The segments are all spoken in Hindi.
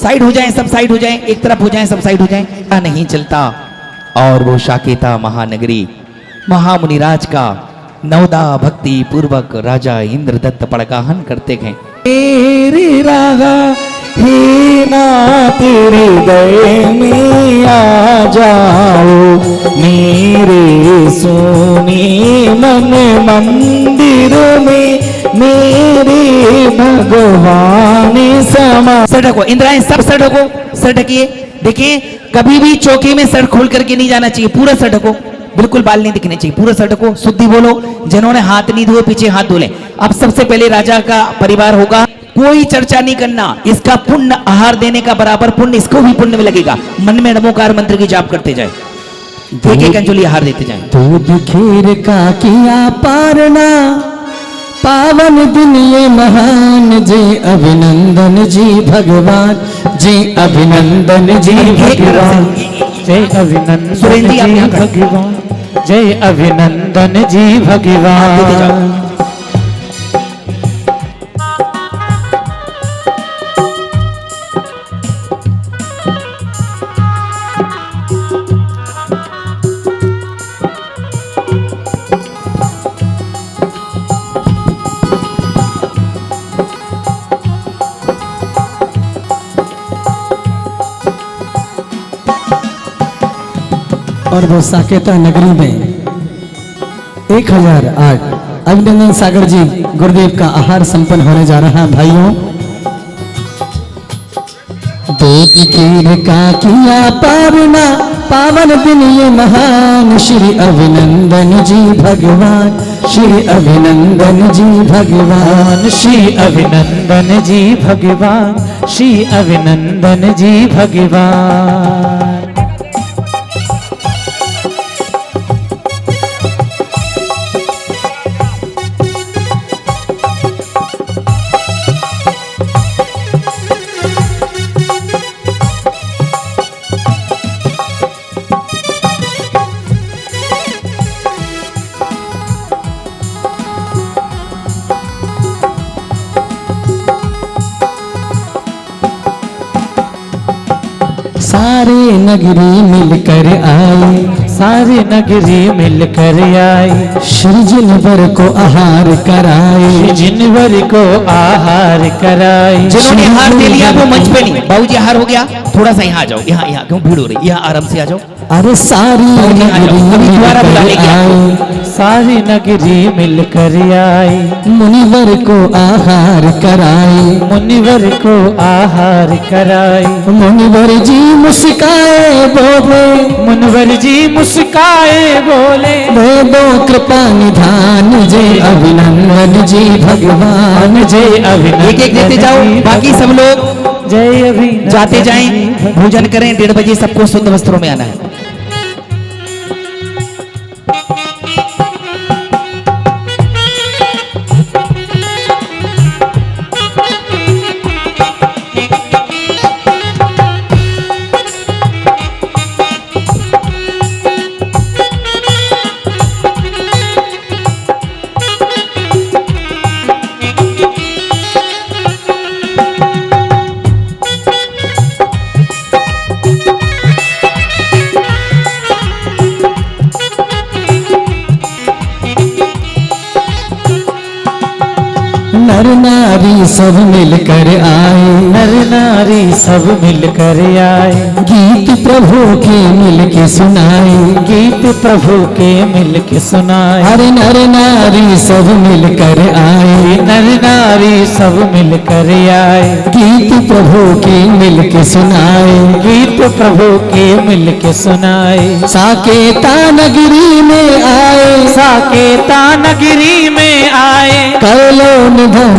साइड हो जाएं, सब साइड हो जाएं, एक तरफ हो जाएं, सब साइड हो जाएं, नहीं चलता। और वो साकेता महानगरी महामुनिराज का नवदा भक्ति पूर्वक राजा इंद्रदत्त पड़गाहन करते गए। मेरे रागा हे ना तेरे दया में आ जाओ, मेरे सोने मन मंदिर में मेरे भगवान समा। सर ढको, इंद्रायण सब सर ढको, सर ढकिए। देखिए कभी भी चौकी में सर खोल करके नहीं जाना चाहिए, पूरा सर ढको, बिल्कुल बाल नहीं दिखने चाहिए, पूरा सर ढको, शुद्धि बोलो। जिन्होंने हाथ नहीं धोए पीछे हाथ धो लें। अब सबसे पहले राजा का परिवार होगा, कोई चर्चा नहीं करना, इसका पुण्य आहार देने का बराबर पुण्य इसको भी पुण्य में लगेगा। मन में नमोकार मंत्र की जाप करते जाए, एक एक अंजलि आहार देते जाए। दूध खीर का किया पारना, पावन दिन ये महान, जय अभिनंदन जी भगवान, जय अभिनंदन जी भगवान, जय अभिनंदन जी भगवान, जय अभिनंदन जी भगवान। और वो साकेता नगरी में 1008 अभिनंदन सागर जी गुरुदेव का आहार संपन्न होने जा रहा है। भाइयों, दूध खीर का किया पारना, पावन दिन ये महान, श्री अभिनंदन जी भगवान, श्री अभिनंदन जी भगवान, श्री अभिनंदन जी भगवान, श्री अभिनंदन जी भगवान। सारे नगरी मिलकर आए, सारे नगरी मिलकर आए, श्री जिनवर को आहार कराए, श्री जिनवर को आहार कराए। जिन्होंने आहार दे लिया वो मंच पे नहीं। बाबूजी आहार हो गया, थोड़ा सा यहाँ आ जाओ, यहाँ यहाँ क्यों भीड़ हो रही है, यहाँ आराम से आ जाओ। अरे सारी नगरी मिलकर आए, सारी नगरी मिलकर आए, मुनिवर को आहार कराए, मुनिवर को आहार कराए। मुनिवर जी मुस्काए बोले, मुनिवर जी मुस्काए बोले, दे दो कृपा निधान, जय अभिनंदन जी भगवान, जय अभिनंदन। एक एक देते जाओ, बाकी सब लोग जय अभी जाते जाएं, भोजन करें। 1:30 बजे सबको शुद्ध वस्त्रों में आना है। नर नारी सब मिलकर आए, नर नारी सब मिलकर आए, गीत प्रभु के मिलके सुनाए, गीत प्रभु के मिलके सुनाए। अरे नर नारी सब मिलकर आए, नर नारी सब मिलकर आए, गीत प्रभु के मिलके सुनाए, गीत प्रभु के मिलके सुनाए। साकेता नगरी में आए, साकेता नगरी में आए, कर लो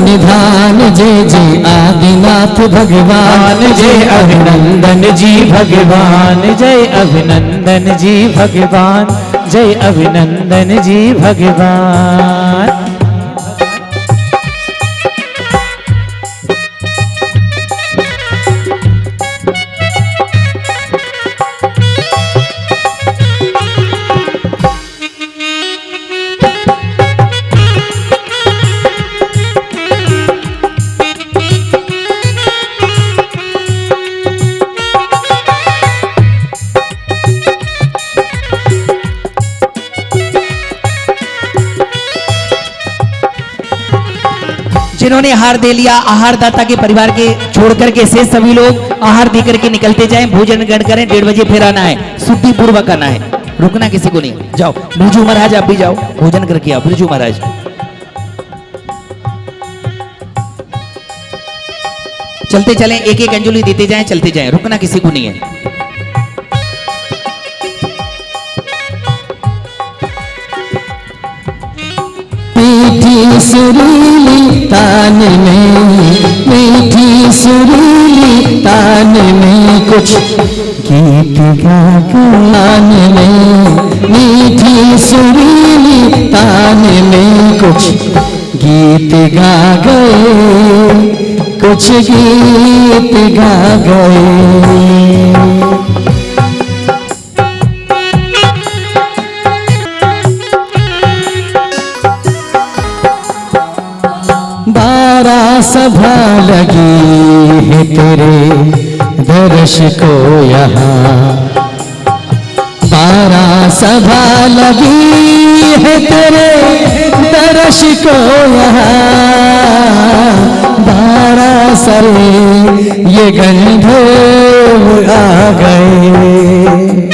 निधान, जय जय आदिनाथ भगवान, जय अभिनंदन जी भगवान, जय अभिनंदन जी भगवान, जय अभिनंदन जी भगवान। जिन्होंने आहार दे लिया, आहार दाता के परिवार के छोड़ करके से सभी लोग आहार दे करके निकलते जाएं, भोजन ग्रहण करें, 1:30 बजे फिर आना है, शुद्धि पूर्वक आना है, रुकना किसी को नहीं। जाओ बिरजू महाराज आप भी जाओ, भोजन करके आओ। बिरजू महाराज चलते चलें, एक एक अंजलि देते जाएं, चलते जाएं, रुकना किसी को नहीं है। मीठी सुरीली तान में, मीठी सुरीली तान में कुछ गीत गा गान में, मीठी सुरीली तान में कुछ गीत गा गए, कुछ गीत गा गए। बारह सभा लगी है तेरे दर्श को यहाँ, बारह सभा लगी है तेरे दर्श को यहाँ, बारह सरे ये गंधर्व आ गए।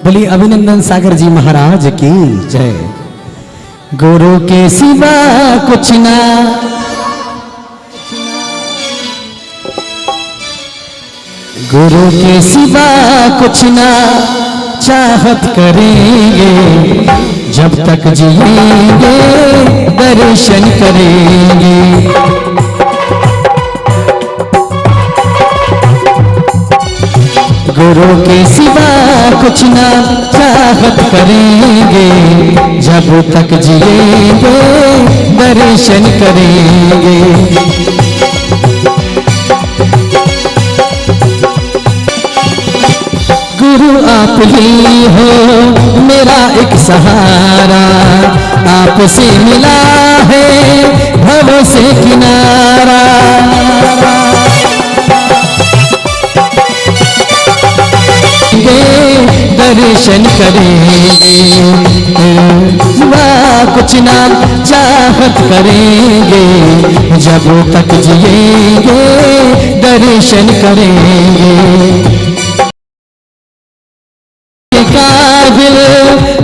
बोली अभिनंदन सागर जी महाराज की जय। गुरु के सिवा कुछ ना, गुरु के सिवा कुछ ना चाहत करेंगे, जब तक जिएंगे दर्शन करेंगे। गुरु के सिवा कुछ ना चाहत करेंगे, जब तक जिएंगे दर्शन करेंगे। गुरु आप ही हो मेरा एक सहारा, आपसे मिला है भव से किनारा। दर्शन करेंगे कुछ ना चाहत करेंगे, जब तक जिएंगे दर्शन करेंगे। काबिल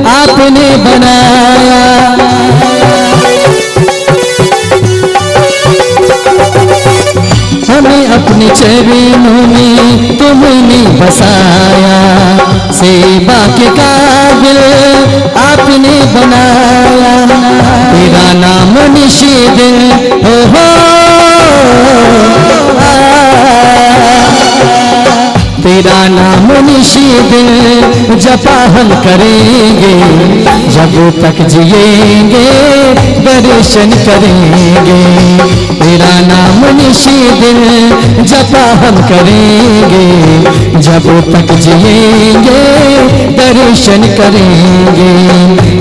आपने बनाया, हमें अपने चरणों में तुमने बसाया, सेवा के काबिल आपने बनाया। तेरा नाम निषेध हो तेरा नाम निषेध जपा हम करेंगे, जब तक जिएंगे दर्शन करेंगे। तेरा नाम निषेध जपा हम करेंगे, जब तक जिएंगे दर्शन करेंगे।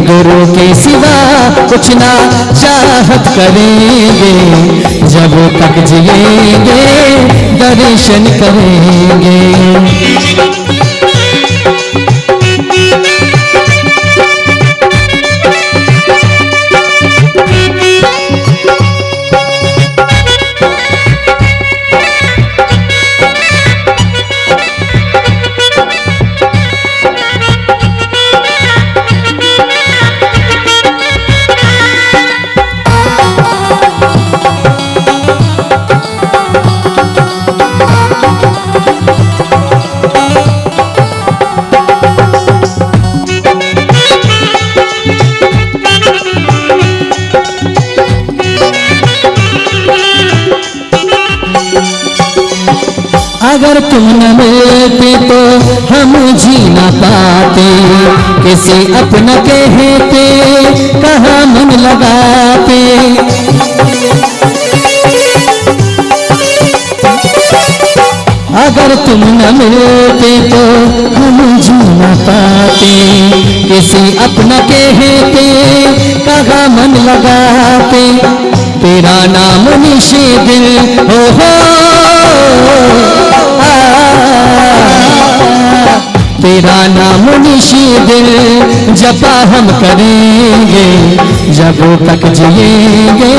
गुरु के सिवा कुछ ना चाहत करेंगे, जब तक जिएंगे दर्शन करेंगे। अगर तुम न मिलते तो हम जी न पाते, किसी अपना कहते कहाँ मन लगाते। अगर तुम न मिलते तो हम जी न पाते, किसी अपना कहते कहा मन लगाते, तेरा नाम निशे दिल हो तेरा नाम निशी दिल जपा हम करेंगे, जब तक जिएंगे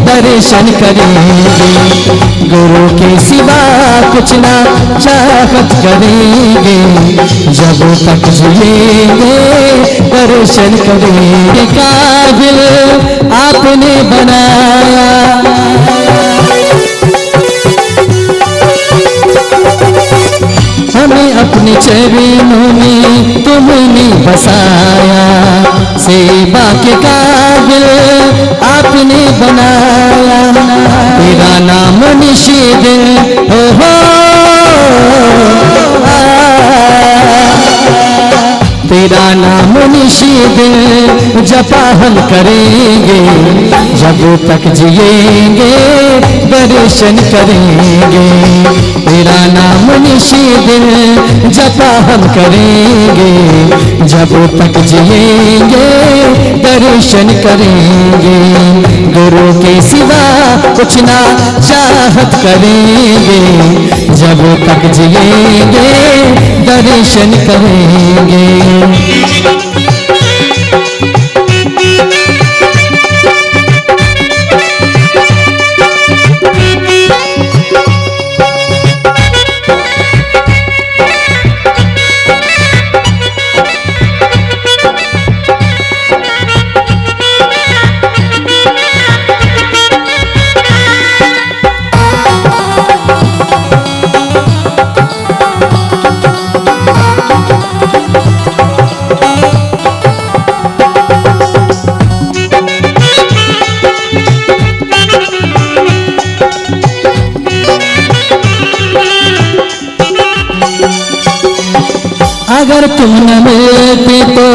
दर्शन करेंगे, गुरु के सिवा कुछ ना चाहत करेंगे, जब तक जिएंगे दर्शन करेंगे। काबिल आपने बनाया हमें अपने चरणों में तुमने बसाया, सेवा के काबिल आपने बनाया, तेरा नाम निशे दिल हो तेरा नाम निशे दिल जपा हम करेंगे, जब तक जिएंगे दर्शन करेंगे, तेरा नाम निशे दिल जपा हम करेंगे, जब तक जिएंगे दर्शन करेंगे, गुरु के सिवा कुछ ना चाहत करेंगे, जब तक जिएंगे दर्शन करेंगे। अगर तुम न मिलते तो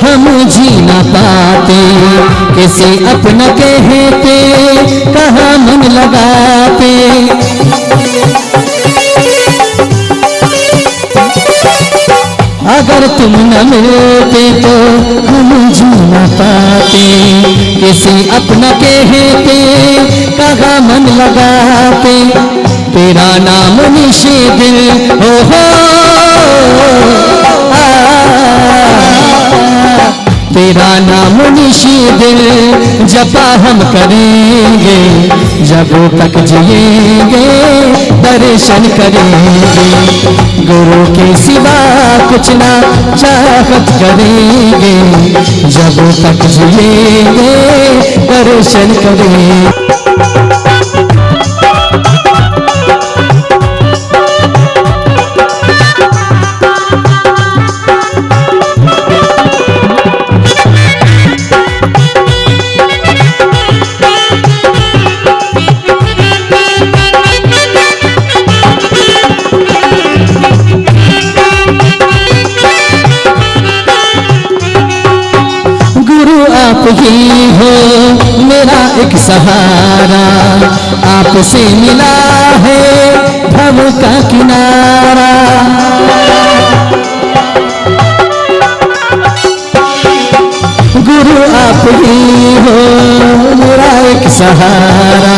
हम जी न पाते, किसी अपना कहते कहाँ मन लगाते, अगर तुम न मिलते तो हम जी न पाते, किसी अपना कहते कहाँ मन लगाते, तेरा नाम निशे दिल हो तेरा नाम निशे दिल जपा हम करेंगे, जब तक जिएंगे दर्शन करेंगे, गुरु के सिवा कुछ ना चाहत करेंगे, जब तक जिएंगे दर्शन करेंगे। आप ही हो मेरा एक सहारा, आपसे मिला है भव का किनारा, गुरु आप ही हो मेरा एक सहारा,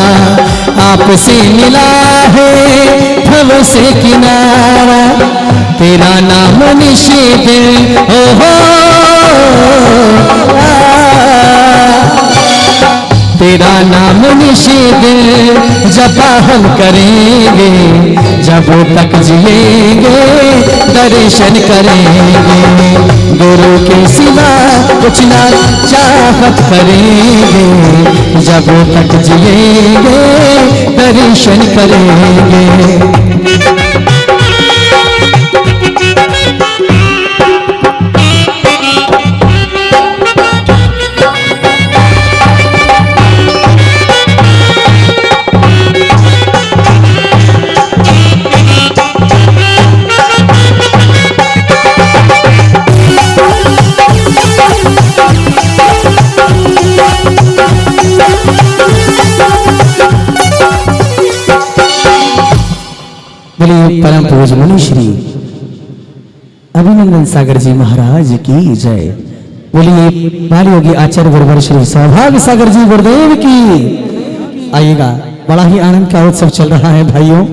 आपसे मिला है भव से किनारा, तेरा नाम निशे दिल हो तेरा नाम निशे दिल जपा हम करेंगे, जब तक जिएंगे दर्शन करेंगे, गुरु के सिवा कुछ ना चाहत करेंगे, जब तक जिएंगे दर्शन करेंगे। बोलिए परम पूज्य मुनि श्री अभिनंदन सागर जी महाराज की जय। बोलिए बाल योगी आचार्य गुरुवर श्री सौभाग्य सागर जी गुरुदेव की। आइएगा, बड़ा ही आनंद का उत्सव चल रहा है भाइयों।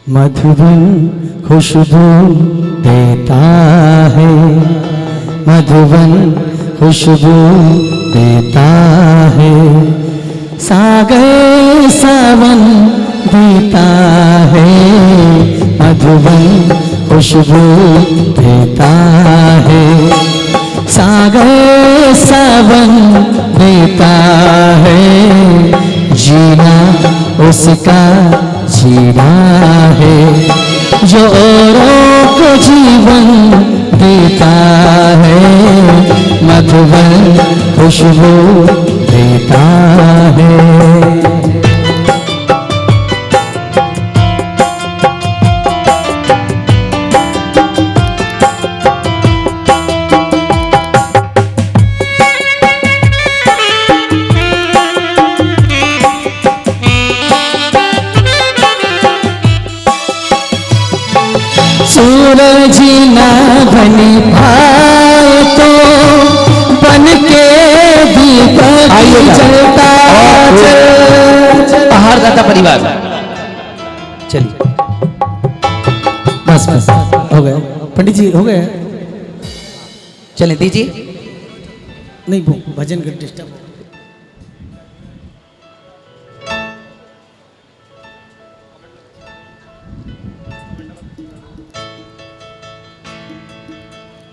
मधुबन खुशबू देता है, मधुबन खुशबू देता है, सागर सावन देता है, मधुबन खुशबू देता है, सागर सावन देता है, जीना उसका जीना है, जो औरों को जीवन देता है, मधुबन खुशबू देता है। सूरज ना बन पाए तो बन के दीपक जलता आहार दाता परिवार। चलिए बस बस हो गया पंडित जी, हो गया। चले दीजिए। नहीं वो भजन का डिस्टर्ब।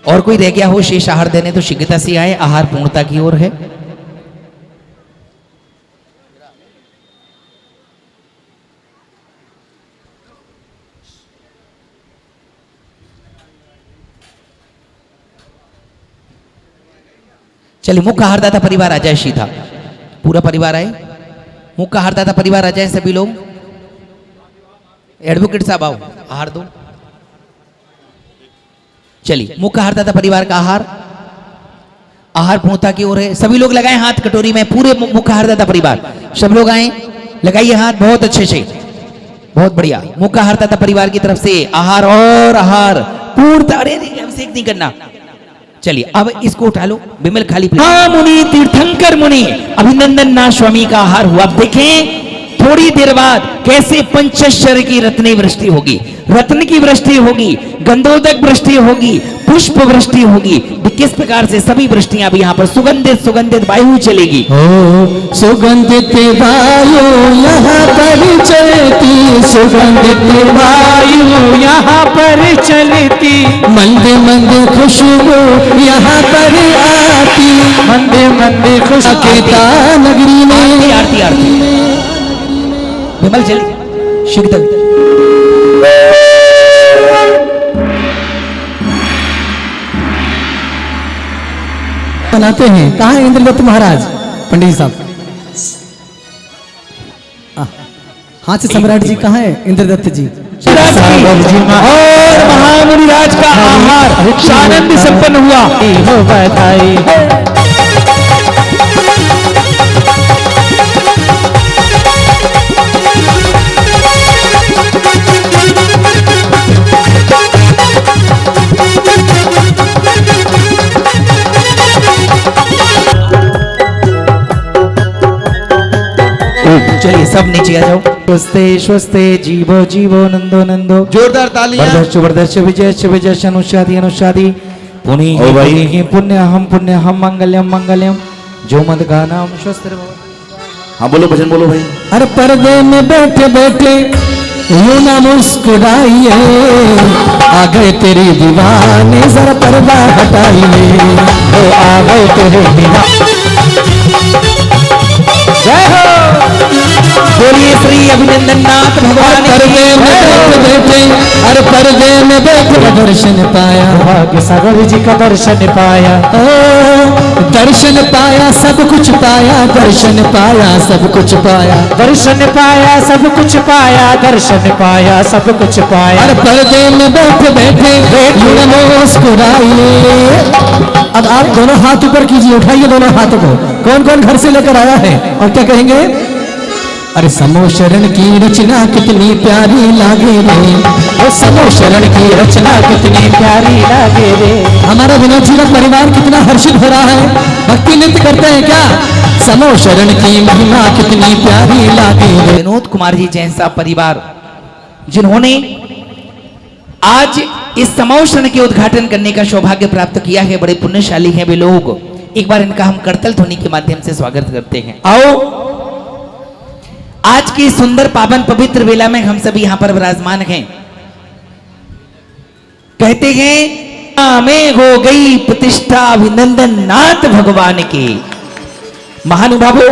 और कोई रह गया हो शेष आहार देने तो शीघ्रता से आए, आहार पूर्णता की ओर है। चलिए मुख्य आहारदाता परिवार आ जाए, सीधा पूरा परिवार आए, मुख्य आहारदाता परिवार आ जाए सभी लोग। एडवोकेट साहब आओ, आहार दो। चलिए मुख्य आहारदाता परिवार का आहार, आहार पूर्णता की ओर है। सभी लोग लगाएं हाथ कटोरी में, पूरे मुख्य आहारदाता परिवार सब लोग आए, लगाइए हाथ बहुत अच्छे से, बहुत बढ़िया। मुख्य आहारदाता परिवार की तरफ से आहार और आहार पूर्णता। अरे अभिषेक नहीं करना। चलिए अब इसको उठा लो, बिमल खाली। हाँ मुनि, तीर्थंकर मुनि, अभिनंदन ना स्वामी का आहार हुआ। अब देखें थोड़ी देर बाद कैसे पंचश्चर्य की रत्न वृष्टि होगी, रत्न की वृष्टि होगी, गंधोदक वृष्टि होगी, पुष्प वृष्टि होगी। किस प्रकार से सभी वृष्टियां भी यहाँ पर सुगंधित सुगंधित वायु चलेगी। ओ सुगंधित वायु यहाँ पर चलती, सुगंधित वायु यहाँ पर चलती, मंद मंद खुशबू यहाँ पर आती, मंद मंद खुशबू केता नगरी में। आरती आरती विमल चलिए शीघ्र। बनाते हैं। कहाँ है इंद्रदत्त महाराज? पंडित साहब हाथ से सम्राट जी कहाँ है? इंद्रदत्त जी और महामुनि राज का आहार आनंद संपन्न हुआ। हो बधाई। चलिए सब नीचे आ जाओ। स्वस्ते स्वस्ते जीवो जीवो नंदो नंदो। जोरदार तालियां। वर्धश्च वर्धश्च विजयश्च विजयश्च अनुष्यादि अनुष्यादि। पुण्य हम मंगल्यम मंगल्यम जो मद गानाम स्वस्तिर भवतु। हाँ बोलो भजन बोलो भाई। अरे पर्दे में बैठे बैठे यूं ना मुस्कुराइए, आ गए तेरी दीवाने जरा पर्दा हटाइए, ओ आ गए तेरे दीवाने। जय हो बोलिए श्री अभिनंदन नाथ भगवान पर्दे में बैठे अरे पर्दे में बैठे दर्शन पाया, भाग्य सागर जी का दर्शन पाया। दर्शन पाया सब कुछ पाया, दर्शन पाया सब कुछ पाया, दर्शन पाया सब कुछ पाया, दर्शन पाया सब कुछ पाया। अरे पर्दे में बैठे बैठे मुस्कुराइए। अब आप दोनों हाथ ऊपर कीजिए, उठाइए दोनों हाथों को। कौन कौन घर से लेकर आया है और क्या कहेंगे? अरे समो शरण की रचना कितनी प्यारी लागे रे, और समो शरण की रचना कितनी प्यारी लागे रे। हमारा विनोद जी का परिवार कितना हर्षित हो रहा है। भक्ति नृत्य करते हैं क्या? समो शरण की महिमा कितनी प्यारी लागे रे। विनोद कुमार जी जैसा परिवार जिन्होंने आज इस समोषण के उद्घाटन करने का सौभाग्य प्राप्त किया है, बड़े पुण्यशाली हैं वे लोग। एक बार इनका हम करतल ध्वनि के माध्यम से स्वागत करते हैं। आओ, आज की सुंदर पावन पवित्र वेला में हम सभी यहां पर विराजमान हैं। कहते हैं में हो गई प्रतिष्ठा अभिनंदन नाथ भगवान के। महानुभावों,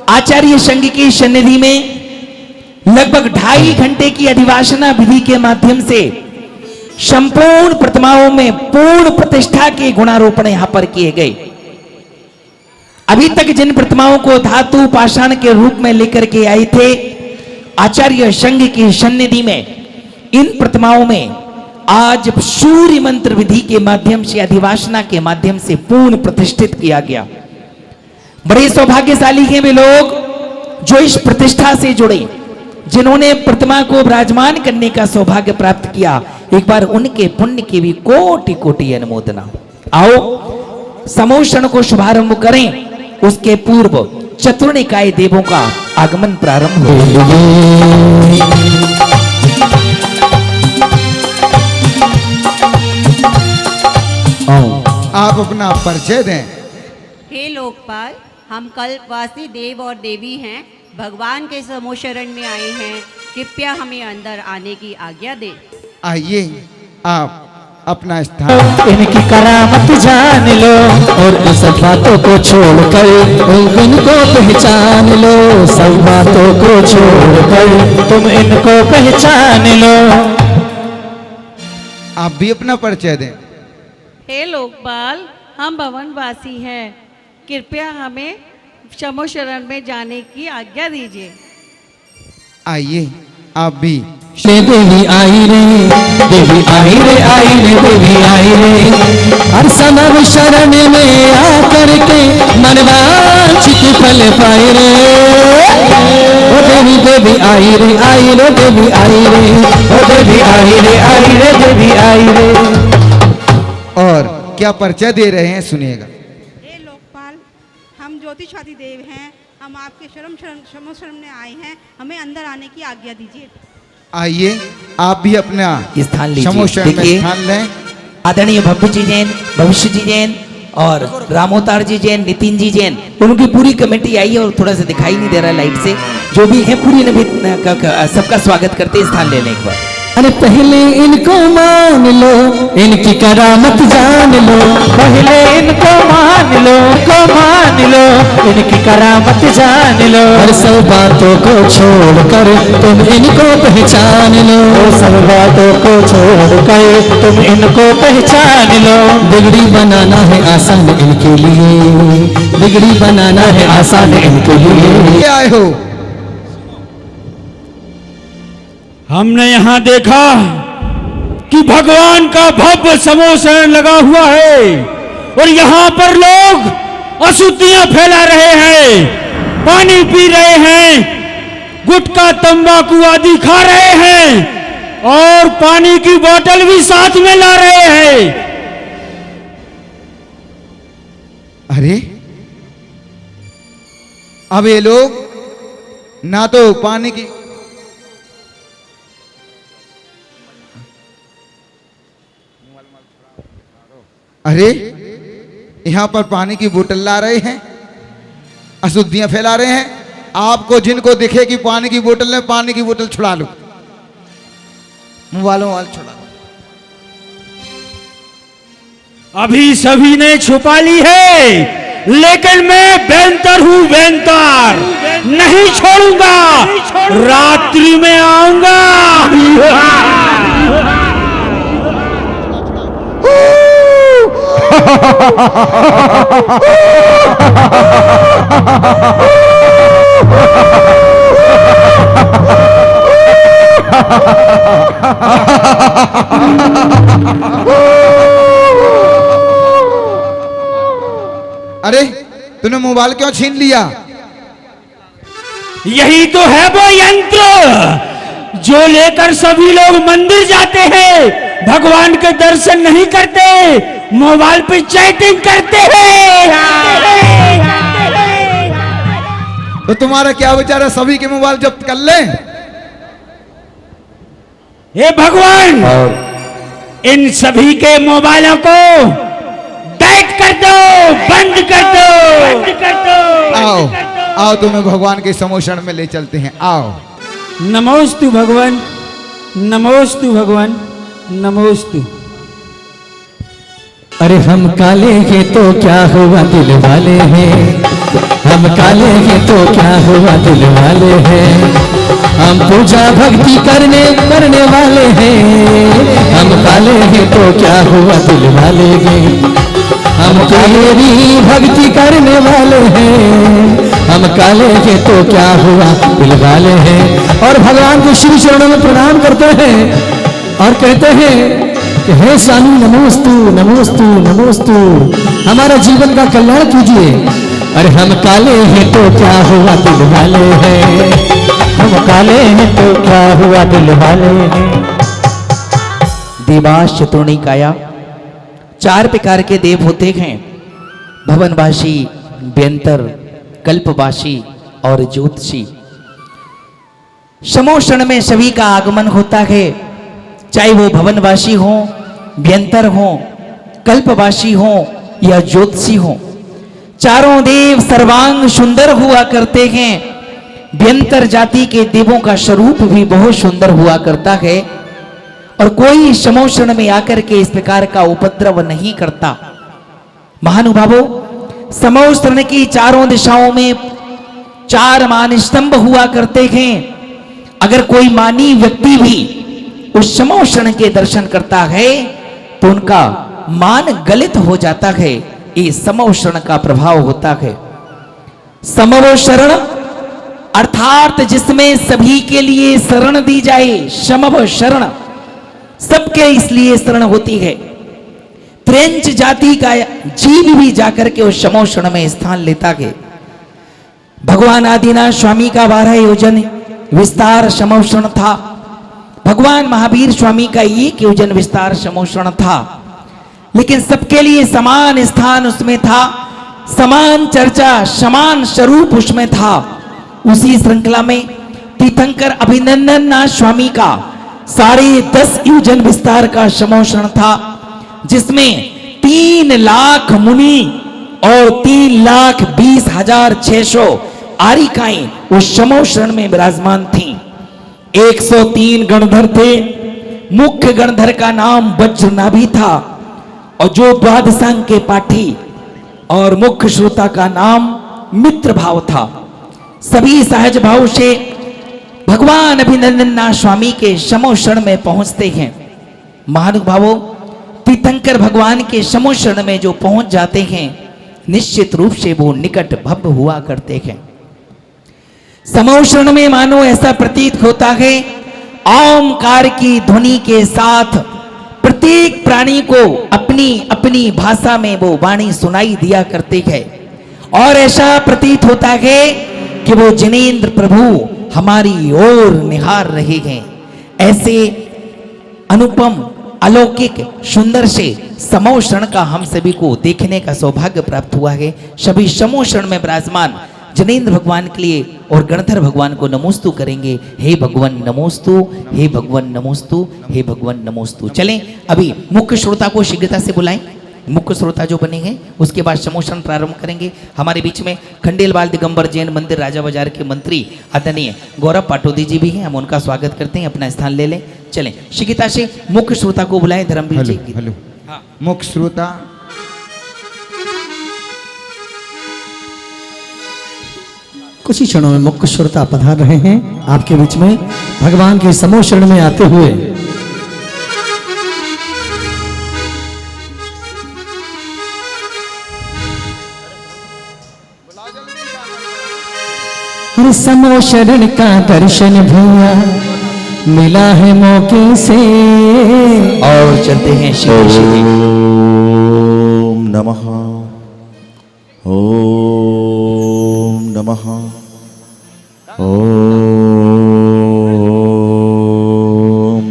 आचार्य संघ की सन्निधि में लगभग 2.5 घंटे की अधिवासना विधि के माध्यम से संपूर्ण प्रतिमाओं में पूर्ण प्रतिष्ठा के गुणारोपण यहां पर किए गए। अभी तक जिन प्रतिमाओं को धातु पाषाण के रूप में लेकर के आए थे, आचार्य संघ की सन्निधि में इन प्रतिमाओं में आज सूर्य मंत्र विधि के माध्यम से अधिवासना के माध्यम से पूर्ण प्रतिष्ठित किया गया। बड़े सौभाग्यशाली हैं वे लोग जो इस प्रतिष्ठा से जुड़े, जिन्होंने प्रतिमा को विराजमान करने का सौभाग्य प्राप्त किया। एक बार उनके पुण्य की भी कोटि कोटि अनुमोदना। आओ समोषण को शुभारंभ करें, उसके पूर्व चतुर्निकाय देवों का आगमन प्रारंभ हो। आप अपना परिचय दें। हे लोकपाल, हम कल्पवासी देव और देवी हैं, भगवान के समोशरण में आए हैं, कृपया हमें अंदर आने की आज्ञा दें। आइए, आप अपना स्थान। इनकी करामत जान लो और सब बातों को छोड़कर इनको पहचान लो, सब बातों को छोड़कर तुम इनको पहचान लो। आप भी अपना परिचय दें। हे लोकपाल, हम भवनवासी हैं, कृपया हमें शमो शरण में जाने की आज्ञा दीजिए। आइए, आप भी। देवी आई रे, देवी आई रे, आई रे देवी आई रे, हर समव शरण में आकर के मनवांछित फल पाए रे। ओ देवी देवी आई रे, आई रे देवी आई रे, ओ देवी आई रे, आई रे देवी आई रे। और क्या परिचय दे रहे हैं, सुनिएगा। हे लोकपाल, हम ज्योतिषवादी देव हैं, हम आपके शमो शरण में आए हैं, हमें अंदर आने की आज्ञा दीजिए। आइए, आप भी अपना स्थान लीजिए। समोषण में देखिए, स्थान लें। आदरणीय भव्य जी जैन, भविष्य जी जैन और रामोतार जी जैन, नितिन जी जैन, उनकी पूरी कमेटी आई है और थोड़ा सा दिखाई नहीं दे रहा लाइट से। जो भी है पूरी सबका स्वागत करते, स्थान लेने एक बार। अरे पहले इनको मान लो, इनकी करामत जान लो, पहले इनको मान लो, इनकी करामत जान लो। हर सब बातों को छोड़कर तुम इनको पहचान लो, सब बातों को छोड़कर तुम इनको पहचान लो। बिगड़ी बनाना है आसान इनके लिए, बिगड़ी बनाना है आसान इनके लिए। ये आए हो। हमने यहाँ देखा कि भगवान का भव्य समोषण लगा हुआ है और यहाँ पर लोग अशुद्धियां फैला रहे हैं, पानी पी रहे हैं, गुटखा तंबाकू आदि खा रहे हैं और पानी की बोतल भी साथ में ला रहे हैं। अरे, अब ये लोग ना तो पानी की अरे यहाँ पर पानी की बोतल ला रहे हैं, अशुद्धियां फैला रहे हैं। आपको जिनको दिखे कि पानी की बोतल है, पानी की बोतल छुड़ा लो, मोबाइल छुड़ा लो। अभी सभी ने छुपा ली है लेकिन मैं बेंतर हूँ, बेंतर नहीं छोड़ूंगा, रात्रि में आऊंगा। अरे तूने मोबाइल क्यों छीन लिया? यही तो है वो यंत्र जो लेकर सभी लोग मंदिर जाते हैं, भगवान के दर्शन नहीं करते, मोबाइल पे चैटिंग करते हैं। तो तुम्हारा क्या विचार है, सभी के मोबाइल जब्त कर लें? हे भगवान, इन सभी के मोबाइलों को बैट कर दो, बंद कर दो, बंद कर दो। आओ आओ, तुम्हें भगवान के समोषण में ले चलते हैं, आओ। नमोस्तु भगवान, नमोस्तु भगवान, नमोस्तु। अरे हम काले हैं तो क्या हुआ दिल वाले हैं, हम काले हैं तो क्या हुआ दिल वाले हैं, हम पूजा भक्ति करने वाले हैं, हम काले हैं तो क्या हुआ दिल वाले हैं, हम तेरी भक्ति करने वाले हैं, हम काले हैं तो क्या हुआ दिल वाले हैं। और भगवान के श्री चरणों में प्रणाम करते हैं और कहते हैं कि हे स्वामी नमोस्तु नमोस्तु नमोस्तु, हमारा जीवन का कल्याण कीजिए। अरे हम काले हैं तो क्या हुआ दिल वाले हैं, हम काले हैं तो क्या हुआ दिल वाले हैं। देवास चतुर्णी काया, 4 प्रकार के देव होते हैं, भवनवासी, व्यंतर, कल्पवासी और ज्योतिषी। समोषण में सभी का आगमन होता है, चाहे वो भवनवासी हो, व्यंतर हो, कल्पवासी हो या ज्योतिषी हो। चारों देव सर्वांग सुंदर हुआ करते हैं। व्यंतर जाति के देवों का स्वरूप भी बहुत सुंदर हुआ करता है और कोई समोषण में आकर के इस प्रकार का उपद्रव नहीं करता। महानुभावों, समोषण की चारों दिशाओं में 4 मान स्तंभ हुआ करते हैं। अगर कोई मानी व्यक्ति भी उस समोषण के दर्शन करता है तो उनका मान गलित हो जाता है। ये समोषण का प्रभाव होता है। समो शरण अर्थात जिसमें सभी के लिए शरण दी जाए, समव शरण सबके इसलिए शरण होती है। त्रेंच जाति का जीव भी जाकर के उस समोषण में स्थान लेता है। भगवान आदिनाथ स्वामी का 12 योजन विस्तार समोषण था। भगवान महावीर स्वामी का 1 योजन विस्तार समोषण था, लेकिन सबके लिए समान स्थान उसमें था, समान चर्चा, समान स्वरूप उसमें था। उसी श्रृंखला में तीर्थंकर अभिनंदननाथ स्वामी का 10.5 योजन विस्तार का समोषण था, जिसमें 3 लाख मुनि और 3,20,600 आरिकाएं उस समोषण में विराजमान थीं। 103 गणधर थे। मुख्य गणधर का नाम वज्रनाभि था और जो द्वादशांग के पाठी और मुख्य श्रोता का नाम मित्र भाव था। सभी सहज भाव से भगवान अभिनंदननाथ स्वामी के समोषण में पहुंचते हैं। महानुभावों, तीर्थंकर भगवान के समोषण में जो पहुंच जाते हैं, निश्चित रूप से वो निकट भव्य हुआ करते हैं। समोषण में मानो ऐसा प्रतीत होता है, ओंकार की ध्वनि के साथ प्रत्येक प्राणी को अपनी अपनी भाषा में वो वाणी सुनाई दिया करते हैं और ऐसा प्रतीत होता है कि वो जिनेंद्र प्रभु हमारी ओर निहार रहे हैं। ऐसे अनुपम, अलौकिक, सुंदर से समोषण का हम सभी को देखने का सौभाग्य प्राप्त हुआ है। सभी समोषण में विराजमान जिनेंद्र भगवान के लिए और गणधर भगवान को नमोस्तु करेंगे। हे भगवान नमोस्तु, हे भगवान नमोस्तु, हे भगवान नमोस्तु। चलें अभी मुख्य श्रोता को शीघ्रता से बुलाएं। मुख्य श्रोता जो बनेंगे उसके बाद समोषण प्रारंभ करेंगे। हमारे बीच में खंडेलवाल दिगंबर जैन मंदिर राजा बाजार के मंत्री आदरणीय गौरव पाटोदी जी भी हैं। हम उनका स्वागत करते हैं, अपना स्थान ले लें। चलें शीघ्रता से मुख्य श्रोता को बुलाएं। धर्मवीर जी। हेलो, मुख्य श्रोता कुछ ही क्षणों में मुख्य श्रोता पधार रहे हैं आपके बीच में भगवान के समूह शरण में आते हुए। हर समूह शरण का दर्शन भैया मिला है मौके से। और चलते हैं शिव शिव। ओम नमः, ओम नमः, ओम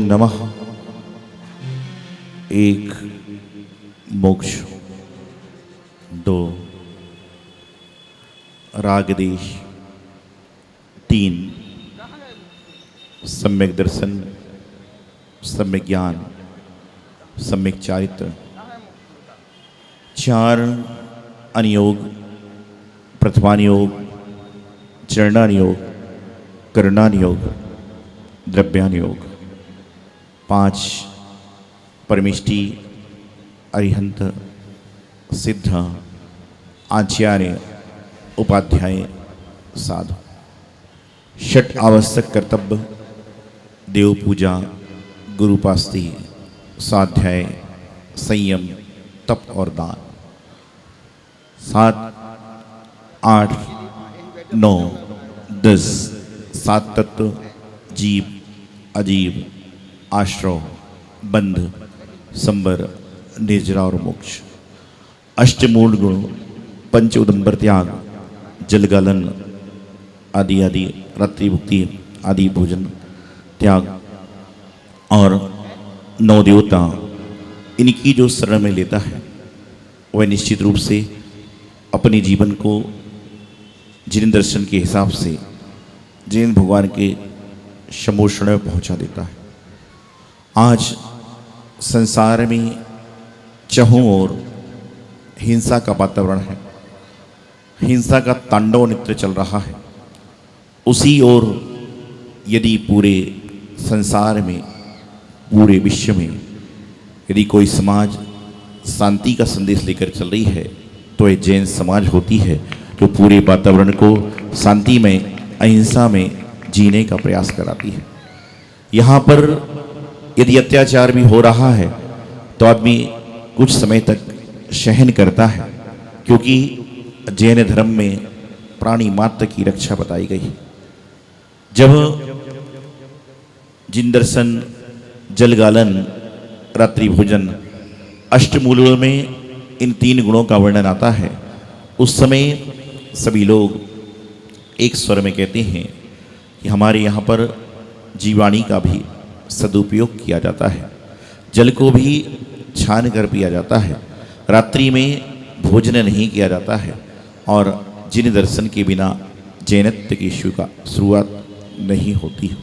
नमः। एक मोक्ष, दो रागदेश, तीन सम्यक दर्शन, सम्यक ज्ञान, सम्यक चारित्र, चार अनियोग, प्रथमानियोग, चरणानियोग, करणानियोग, द्रव्यानियोग, पांच परमिष्टि, अरिहंत, सिद्ध, आचार्य, उपाध्याय, साधु। षट आवश्यक कर्तव्य, देव पूजा, गुरुपास्ति, स्वाध्याय, संयम, तप और दान। 7, 8, 9, 10 सात तत्व, जीव, अजीव, आश्रव, बंध, संबर, निर्जरा और मोक्ष। अष्टमूल गुण, पंच उदंबर त्याग, जलगालन आदि आदि, रात्रि भुक्ति आदि भोजन त्याग और नौ देवता, इनकी जो शरण में लेता है वह निश्चित रूप से अपने जीवन को जिन दर्शन के हिसाब से जिन भगवान के समोषण में पहुंचा देता है। आज संसार में चहुं ओर हिंसा का वातावरण है, हिंसा का तांडव नृत्य चल रहा है। उसी ओर यदि पूरे संसार में, पूरे विश्व में यदि कोई समाज शांति का संदेश लेकर चल रही है तो ये जैन समाज होती है, जो पूरे वातावरण को शांति में, अहिंसा में जीने का प्रयास कराती है। यहाँ पर यदि अत्याचार भी हो रहा है तो आदमी कुछ समय तक सहन करता है, क्योंकि जैन धर्म में प्राणी मात्र की रक्षा बताई गई है। जब जिन दर्शन, जलगालन, रात्रि भोजन, अष्टमूलों में इन तीन गुणों का वर्णन आता है, उस समय सभी लोग एक स्वर में कहते हैं कि हमारे यहाँ पर जीवाणी का भी सदुपयोग किया जाता है, जल को भी छान कर पिया जाता है, रात्रि में भोजन नहीं किया जाता है और जिन दर्शन के बिना जैनत्व की शुरुआत नहीं होती है।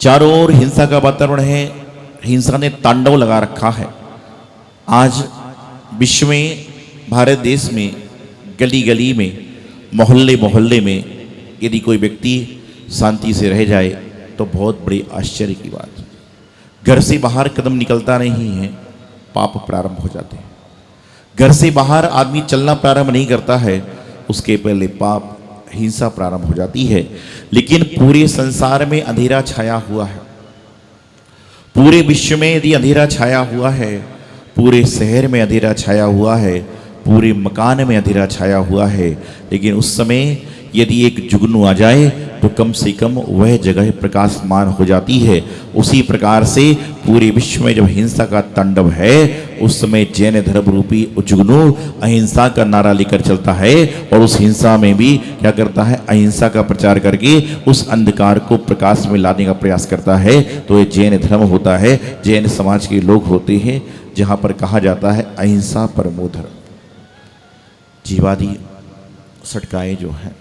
चारों ओर हिंसा का वातावरण है, हिंसा ने तांडव लगा रखा है। आज विश्व में, भारत देश में, गली गली में, मोहल्ले मोहल्ले में यदि कोई व्यक्ति शांति से रह जाए तो बहुत बड़ी आश्चर्य की बात है। घर से बाहर कदम निकलता नहीं है, पाप प्रारंभ हो जाते हैं। घर से बाहर आदमी चलना प्रारंभ नहीं करता है, उसके पहले पाप, हिंसा प्रारंभ हो जाती है। लेकिन पूरे संसार में अंधेरा छाया हुआ है, पूरे विश्व में यदि अंधेरा छाया हुआ है, पूरे शहर में अंधेरा छाया हुआ है, पूरे मकान में अंधेरा छाया हुआ है, लेकिन उस समय यदि एक जुगनू आ जाए तो कम से कम वह जगह प्रकाशमान हो जाती है। उसी प्रकार से पूरे विश्व में जब हिंसा का तांडव है, उस समय जैन धर्म रूपी जुगनू अहिंसा का नारा लेकर चलता है और उस हिंसा में भी क्या करता है, अहिंसा का प्रचार करके उस अंधकार को प्रकाश में लाने का प्रयास करता है। तो ये जैन धर्म होता है, जैन समाज के लोग होते हैं, जहाँ पर कहा जाता है अहिंसा परमो धर्म। जीवादि सटकाए जो है,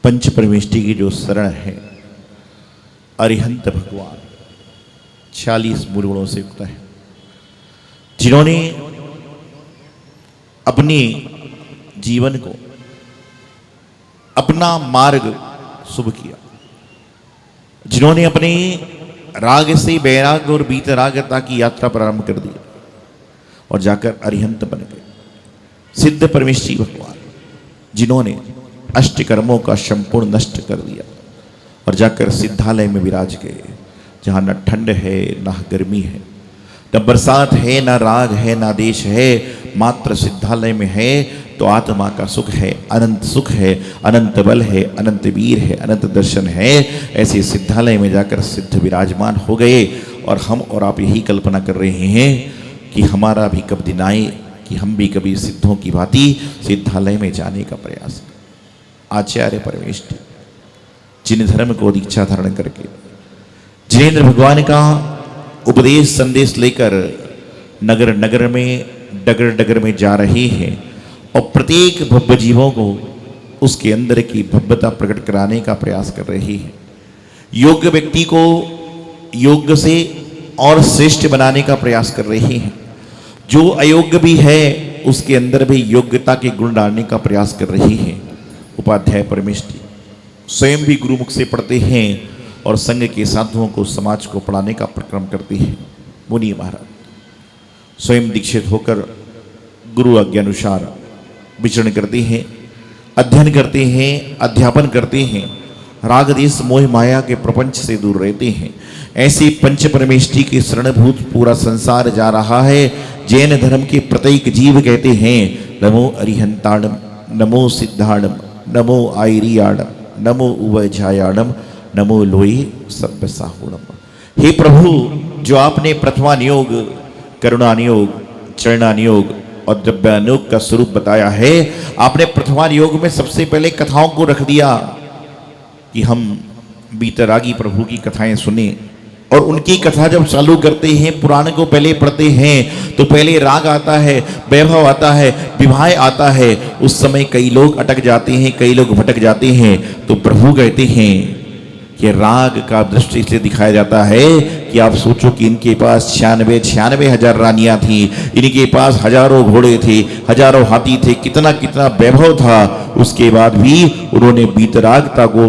पंच परमेष्टि की जो शरण है, अरिहंत भगवान 46 मूल गुणों से युक्त है, जिन्होंने अपने जीवन को, अपना मार्ग शुभ किया, जिन्होंने अपने राग से वैराग और वीतरागता की यात्रा प्रारंभ कर दी और जाकर अरिहंत बन गए। सिद्ध परमेष्टि भगवान जिन्होंने अष्ट कर्मों का संपूर्ण नष्ट कर दिया और जाकर सिद्धालय में विराज गए, जहाँ न ठंड है न गर्मी है, न बरसात है, न राग है, न देश है, मात्र सिद्धालय में है तो आत्मा का सुख है, अनंत सुख है, अनंत बल है, अनंत वीर है, अनंत दर्शन है। ऐसे सिद्धालय में जाकर सिद्ध विराजमान हो गए और हम और आप यही कल्पना कर रहे हैं कि हमारा भी कब दिन आए कि हम भी कभी सिद्धों की भांति सिद्धालय में जाने का प्रयास करें। आचार्य परमेष्ठी जिन धर्म को दीक्षा धारण करके जिनेंद्र भगवान का उपदेश संदेश लेकर नगर नगर में डगर डगर में जा रहे हैं और प्रत्येक भव्य जीवों को उसके अंदर की भव्यता प्रकट कराने का प्रयास कर रही है। योग्य व्यक्ति को योग्य से और श्रेष्ठ बनाने का प्रयास कर रही है। जो अयोग्य भी है उसके अंदर भी योग्यता के गुण डालने का प्रयास कर रही है। उपाध्याय परमेष्ठी स्वयं भी गुरुमुख से पढ़ते हैं और संघ के साधुओं को समाज को पढ़ाने का प्रक्रम करती है। मुनि महाराज स्वयं दीक्षित होकर गुरु आज्ञानुसार विचरण करते हैं, अध्ययन करते हैं, अध्यापन करते हैं, राग देश मोह माया के प्रपंच से दूर रहते हैं। ऐसे पंच परमेष्ठी के शरणभूत पूरा संसार जा रहा है। जैन धर्म के प्रत्येक जीव कहते हैं नमो अरिहंताणम, नमो सिद्धाणम, नमो आयरियाणम, नमो उवैझायाणम, नमो लोई सभ्य साहुणम। हे प्रभु, जो आपने प्रथमानियोग, करुणानियोग, चरणानियोग और द्रव्यानुयोग का स्वरूप बताया है, आपने प्रथमानियोग में सबसे पहले कथाओं को रख दिया कि हम बीतरागी प्रभु की कथाएं सुने और उनकी कथा जब चालू करते हैं, पुराण को पहले पढ़ते हैं तो पहले राग आता है, वैभव आता है, विवाह आता है। उस समय कई लोग अटक जाते हैं, कई लोग भटक जाते हैं। तो प्रभु कहते हैं कि राग का दृष्टि से दिखाया जाता है कि आप सोचो कि इनके पास 96 हजार रानियां थी, इनके पास हजारों घोड़े थे, हजारों हाथी थे, कितना कितना वैभव था। उसके बाद भी उन्होंने बीतरागता को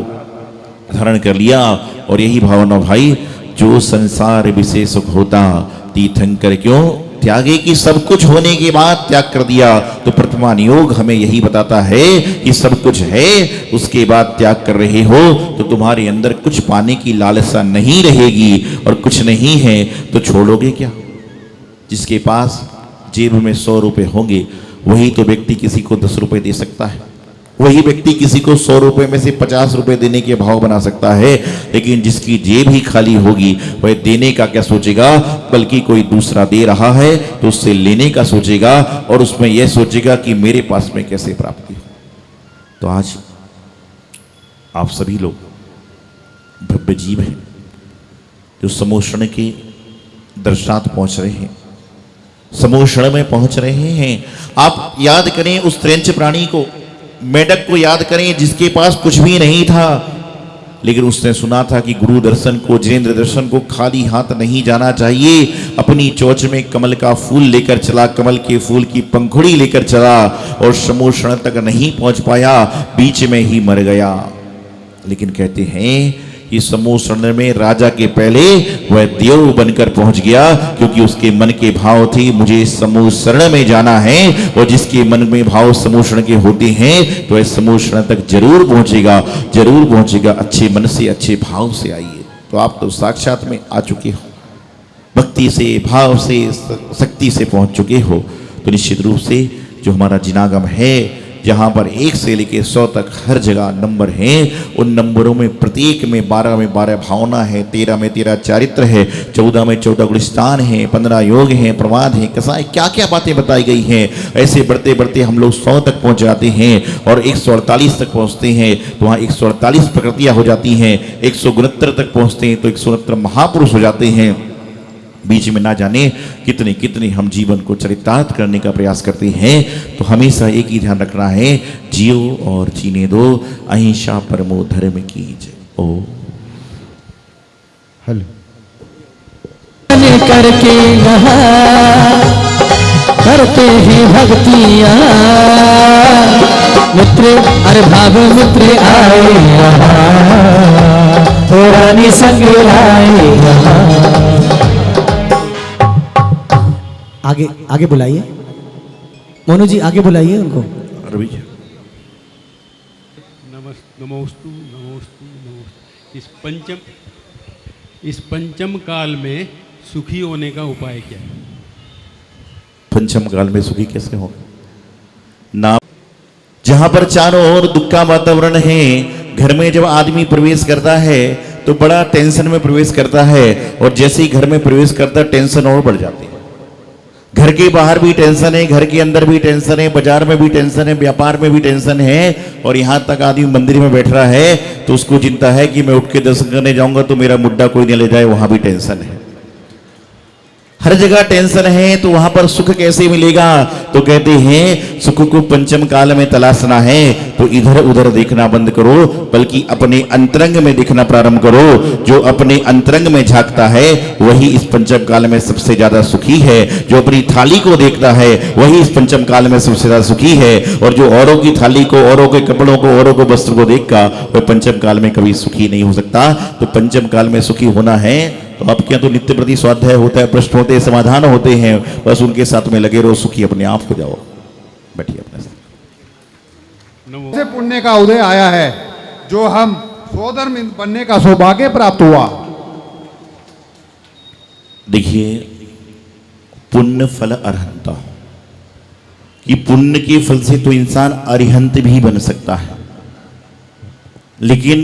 धारण कर लिया। और यही भावना भाई, जो संसार विषय सुख होता तीर्थंकर क्यों त्यागे, कि सब कुछ होने के बाद त्याग कर दिया। तो प्रथमा नियोग हमें यही बताता है कि सब कुछ है, उसके बाद त्याग कर रहे हो तो तुम्हारे अंदर कुछ पाने की लालसा नहीं रहेगी, और कुछ नहीं है तो छोड़ोगे क्या। जिसके पास जेब में 100 रुपए होंगे वही तो व्यक्ति किसी को 10 रुपए दे सकता है, वही व्यक्ति किसी को 100 रुपए में से 50 रुपए देने के भाव बना सकता है। लेकिन जिसकी जेब ही खाली होगी वह देने का क्या सोचेगा, बल्कि कोई दूसरा दे रहा है तो उससे लेने का सोचेगा, और उसमें यह सोचेगा कि मेरे पास में कैसे प्राप्ति हो। तो आज आप सभी लोग भव्य जीव हैं जो समोषण के दर्शनार्थ पहुंच रहे हैं, समोषण में पहुंच रहे हैं। आप याद करें उस त्रेंच प्राणी को, मेढक को याद करें जिसके पास कुछ भी नहीं था, लेकिन उसने सुना था कि गुरु दर्शन को, जिनेंद्र दर्शन को खाली हाथ नहीं जाना चाहिए। अपनी चोंच में कमल का फूल लेकर चला, कमल के फूल की पंखुड़ी लेकर चला, और समोषण तक नहीं पहुंच पाया, बीच में ही मर गया। लेकिन कहते हैं कि समोषण में राजा के पहले वह देव बनकर पहुंच गया, क्योंकि उसके मन के भाव थे मुझे समोषण में जाना है। और जिसके मन में भाव समोषण के होते हैं तो वह समोषण तक जरूर पहुंचेगा, जरूर पहुंचेगा। अच्छे मन से, अच्छे भाव से आइए। तो आप तो साक्षात में आ चुके हो, भक्ति से, भाव से, शक्ति से पहुंच चुके हो। तो निश्चित रूप से जो हमारा जिनागम है, जहाँ पर 1 से लेकर 100 तक हर जगह नंबर हैं, उन नंबरों में प्रत्येक में 12 में 12 भावना है, 13 में 13 चारित्र है, 14 में 14 गुलिस्तान है, 15 योग हैं, प्रमाद है, कसाएं, क्या क्या बातें बताई गई हैं। ऐसे बढ़ते बढ़ते हम लोग 100 तक पहुँच जाते हैं और 148 तक पहुँचते हैं तो वहाँ 148 प्रकृतियाँ हो जाती हैं। 169 तक पहुँचते हैं तो 169 महापुरुष हो जाते हैं। बीच में ना जाने कितने कितने हम जीवन को चरितार्थ करने का प्रयास करते हैं। तो हमेशा एक ही ध्यान रखना है, जियो और जीने दो, अहिंसा परमो धर्म की जय। ओ हेलो करके यहाँ करते हैं भक्तियाँ, मित्र अरे भाव मित्र आए यहाँ, रानी संग आए यहाँ। आगे आगे बुलाइए, मोनू जी आगे बुलाइए उनको। रवि नमोस्तु नमोस्तु नमोस्तु। इस पंचम काल में सुखी होने का उपाय क्या है? पंचम काल में सुखी कैसे होगा? ना जहां पर चारों ओर दुख का वातावरण है, घर में जब आदमी प्रवेश करता है तो बड़ा टेंशन में प्रवेश करता है, और जैसे ही घर में प्रवेश करता है टेंशन और बढ़ जाती है। घर के बाहर भी टेंशन है, घर के अंदर भी टेंशन है, बाजार में भी टेंशन है, व्यापार में भी टेंशन है, और यहां तक आदमी मंदिर में बैठ रहा है तो उसको चिंता है कि मैं उठ के दर्शन करने जाऊंगा तो मेरा मुड्ढा कोई नहीं ले जाए, वहां भी टेंशन है। हर जगह टेंशन है, तो वहां पर सुख कैसे मिलेगा? तो कहते हैं सुख को पंचम काल में तलाशना है तो इधर उधर देखना बंद करो, बल्कि अपने अंतरंग में देखना प्रारंभ करो। जो अपने अंतरंग में झांकता है वही इस पंचम काल में सबसे ज्यादा सुखी है। जो अपनी थाली को देखता है वही इस पंचम काल में सबसे ज्यादा सुखी है, और जो औरों की थाली को, औरों के कपड़ों को, औरों को वस्त्र को देखकर वह पंचम काल में कभी सुखी नहीं हो सकता। तो पंचम काल में सुखी होना है तो आपके यहाँ तो नित्य प्रति स्वाध्याय होता है, प्रश्न होते हैं, समाधान होते हैं, बस उनके साथ में लगे रहो, सुखी अपने आप हो जाओ। बैठिए अपने साथ। से पुण्य का उदय आया है, जो हम सोधर्म बनने का सौभाग्य प्राप्त हुआ। देखिए, पुण्य फल अरहंता, कि पुण्य के फल से तो इंसान अरिहंत भी बन सकता है, लेकिन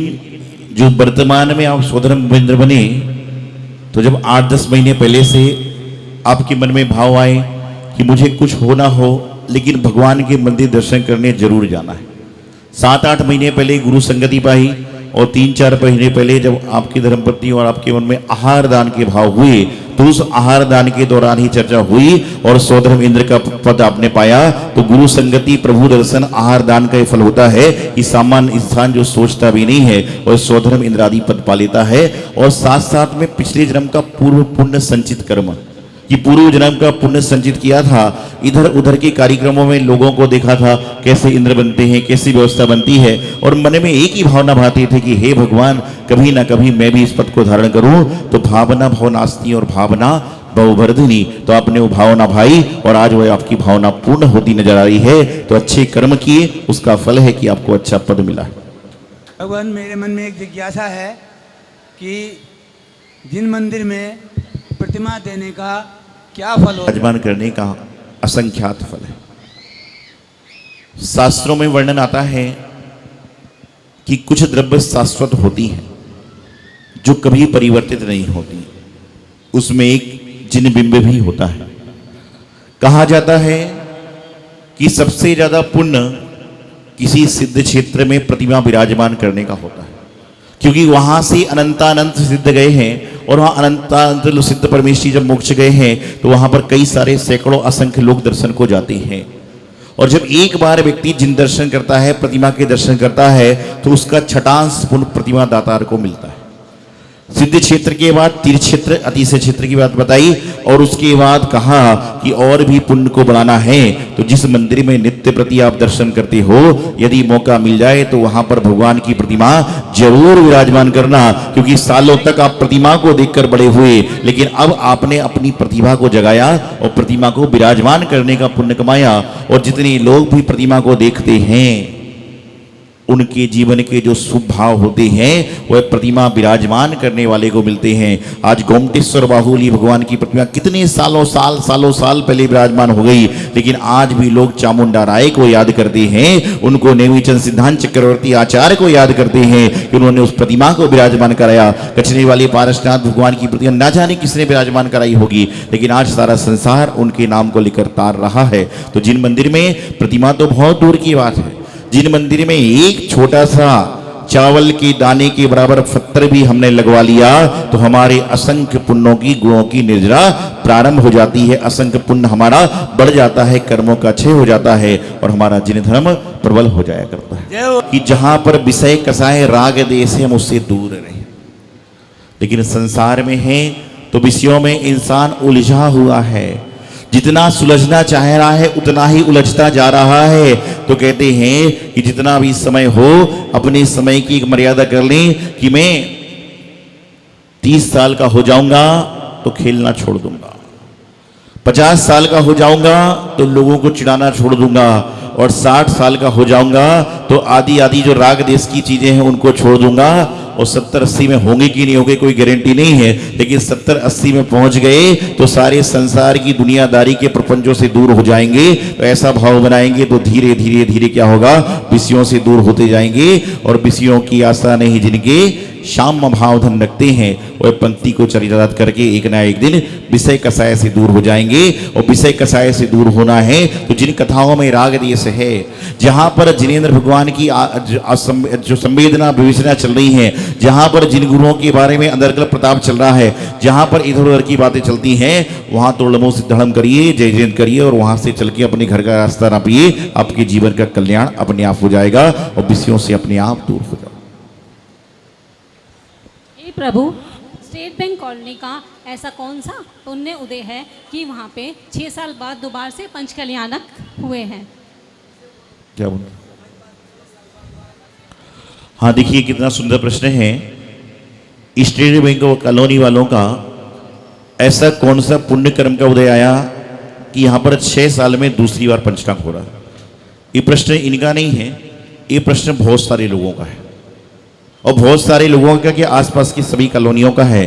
जो वर्तमान में आप सोधर्म बने तो जब 8-10 महीने पहले से आपके मन में भाव आए कि मुझे कुछ होना हो लेकिन भगवान के मंदिर दर्शन करने जरूर जाना है, 7-8 महीने पहले गुरु संगति पाई, और 3-4 महीने पहले जब आपकी धर्मपत्नी और आपके मन में आहार दान के भाव हुए तो उस आहार दान के दौरान ही चर्चा हुई और सौधर्म इंद्र का पद आपने पाया। तो गुरु संगति, प्रभु दर्शन, आहार दान का फल होता है कि सामान्य इंसान जो सोचता भी नहीं है और सौधर्म इंद्र आदि पद पा लेता है। और साथ साथ में पिछले जन्म का पूर्व पुण्य संचित कर्म, कि पूर्व जन्म का पुण्य संचित किया था, इधर उधर के कार्यक्रमों में लोगों को देखा था कैसे इंद्र बनते हैं, कैसी व्यवस्था बनती है, और मन में एक ही भावना भाती थी कि हे भगवान, कभी ना कभी मैं भी इस पद को धारण करूं। तो भावना भवनास्ति और भावना भववर्धिनी, तो आपने वो भावना भाई और आज वो आपकी भावना पूर्ण होती नजर आ रही है। तो अच्छे कर्म किए, उसका फल है कि आपको अच्छा पद मिला। भगवान, मेरे मन में एक जिज्ञासा है कि जिन मंदिर में प्रतिमा देने का क्या फल हो? विराजमान करने का असंख्यात फल है। शास्त्रों में वर्णन आता है कि कुछ द्रव्य शाश्वत होती हैं जो कभी परिवर्तित नहीं होती, उसमें एक जिन बिंब भी होता है। कहा जाता है कि सबसे ज्यादा पुण्य किसी सिद्ध क्षेत्र में प्रतिमा विराजमान करने का होता है, क्योंकि वहां से अनंतानंत सिद्ध गए हैं, और वहां अनंतानंत सिद्ध परमेश्वरी जब मोक्ष गए हैं तो वहां पर कई सारे सैकड़ों असंख्य लोग दर्शन को जाते हैं। और जब एक बार व्यक्ति जिन दर्शन करता है, प्रतिमा के दर्शन करता है, तो उसका छठांश पुण्य प्रतिमा दातार को मिलता है। सिद्ध क्षेत्र के बाद तीर्थ क्षेत्र, अतिशय क्षेत्र की बात बताई, और उसके बाद कहा कि और भी पुण्य को बढ़ाना है तो जिस मंदिर में नित्य प्रति आप दर्शन करते हो, यदि मौका मिल जाए तो वहां पर भगवान की प्रतिमा जरूर विराजमान करना, क्योंकि सालों तक आप प्रतिमा को देखकर बड़े हुए, लेकिन अब आपने अपनी प्रतिभा को जगाया और प्रतिमा को विराजमान करने का पुण्य कमाया। और जितने लोग भी प्रतिमा को देखते हैं उनके जीवन के जो शुभ भाव होते हैं वह प्रतिमा विराजमान करने वाले को मिलते हैं। आज गोमटेश्वर बाहुली भगवान की प्रतिमा कितने सालों साल पहले विराजमान हो गई, लेकिन आज भी लोग चामुंडा राय को याद करते हैं, उनको नेमीचंद सिद्धांत चक्रवर्ती आचार्य को याद करते हैं कि उन्होंने उस प्रतिमा को विराजमान कराया। कचरे वाले पारसनाथ भगवान की प्रतिमा ना जाने किसने विराजमान कराई होगी, लेकिन आज सारा संसार उनके नाम को लेकर तार रहा है। तो जिन मंदिर में प्रतिमा तो बहुत दूर की बात है, जिन मंदिर में एक छोटा सा चावल के दाने के बराबर पत्थर भी हमने लगवा लिया तो हमारे असंख्य पुण्यों की, गुणों की निर्जरा प्रारंभ हो जाती है, असंख्य पुण्य हमारा बढ़ जाता है, कर्मों का क्षय हो जाता है और हमारा जिन धर्म प्रबल हो जाया करता है। कि जहां पर विषय कसाए राग देश है हम उससे दूर रहे, लेकिन संसार में है तो विषयों में इंसान उलझा हुआ है, जितना सुलझना चाह रहा है उतना ही उलझता जा रहा है। तो कहते हैं कि जितना भी समय हो अपने समय की एक मर्यादा कर लें कि मैं 30 साल का हो जाऊंगा तो खेलना छोड़ दूंगा, 50 साल का हो जाऊंगा तो लोगों को चिढ़ाना छोड़ दूंगा, और 60 साल का हो जाऊंगा तो आदि आदि जो राग देश की चीजें हैं उनको छोड़ दूंगा। और 70-80 में होंगे कि नहीं होंगे कोई गारंटी नहीं है, लेकिन 70-80 में पहुंच गए तो सारे संसार की दुनियादारी के प्रपंचों से दूर हो जाएंगे। तो ऐसा भाव बनाएंगे तो धीरे धीरे धीरे क्या होगा, विषयों से दूर होते जाएंगे। और विषयों की आशा नहीं जिनके श्याम भाव धन रखते हैं, वह पंक्ति को चरितार्थ करके एक ना एक दिन विषय कसाय से दूर हो जाएंगे। और विषय कसाय से दूर होना है तो जिन कथाओं में राग देश है, जहां पर जिनेंद्र भगवान की जो संवेदना विवेचना चल रही है, जहां पर जिन गुरुओं के बारे में अंदरकल प्रताप चल रहा है, जहां पर इधर उधर की बातें चलती हैं, वहां तोड़मो से धड़म करिए, जय जयंत करिए और वहां से चल के अपने घर का रास्ता नापिए। आपके जीवन का कल्याण अपने आप हो जाएगा और विषयों से अपने आप दूर हो जाएगा। प्रभु, स्टेट बैंक कॉलोनी का ऐसा कौन सा पुण्य उदय है कि वहाँ पे 6 साल बाद दोबारा से पंच कल्याणक हुए हैं? क्या बोल? हाँ, देखिए कितना सुंदर प्रश्न है। स्टेट बैंक कॉलोनी वालों का ऐसा कौन सा पुण्य कर्म का उदय आया कि यहाँ पर 6 साल में दूसरी बार पंचकाम हो रहा? ये प्रश्न इनका नहीं है, ये प्रश्न बहुत सारे लोगों का है और बहुत सारे लोगों का कि आसपास की सभी कॉलोनियों का है।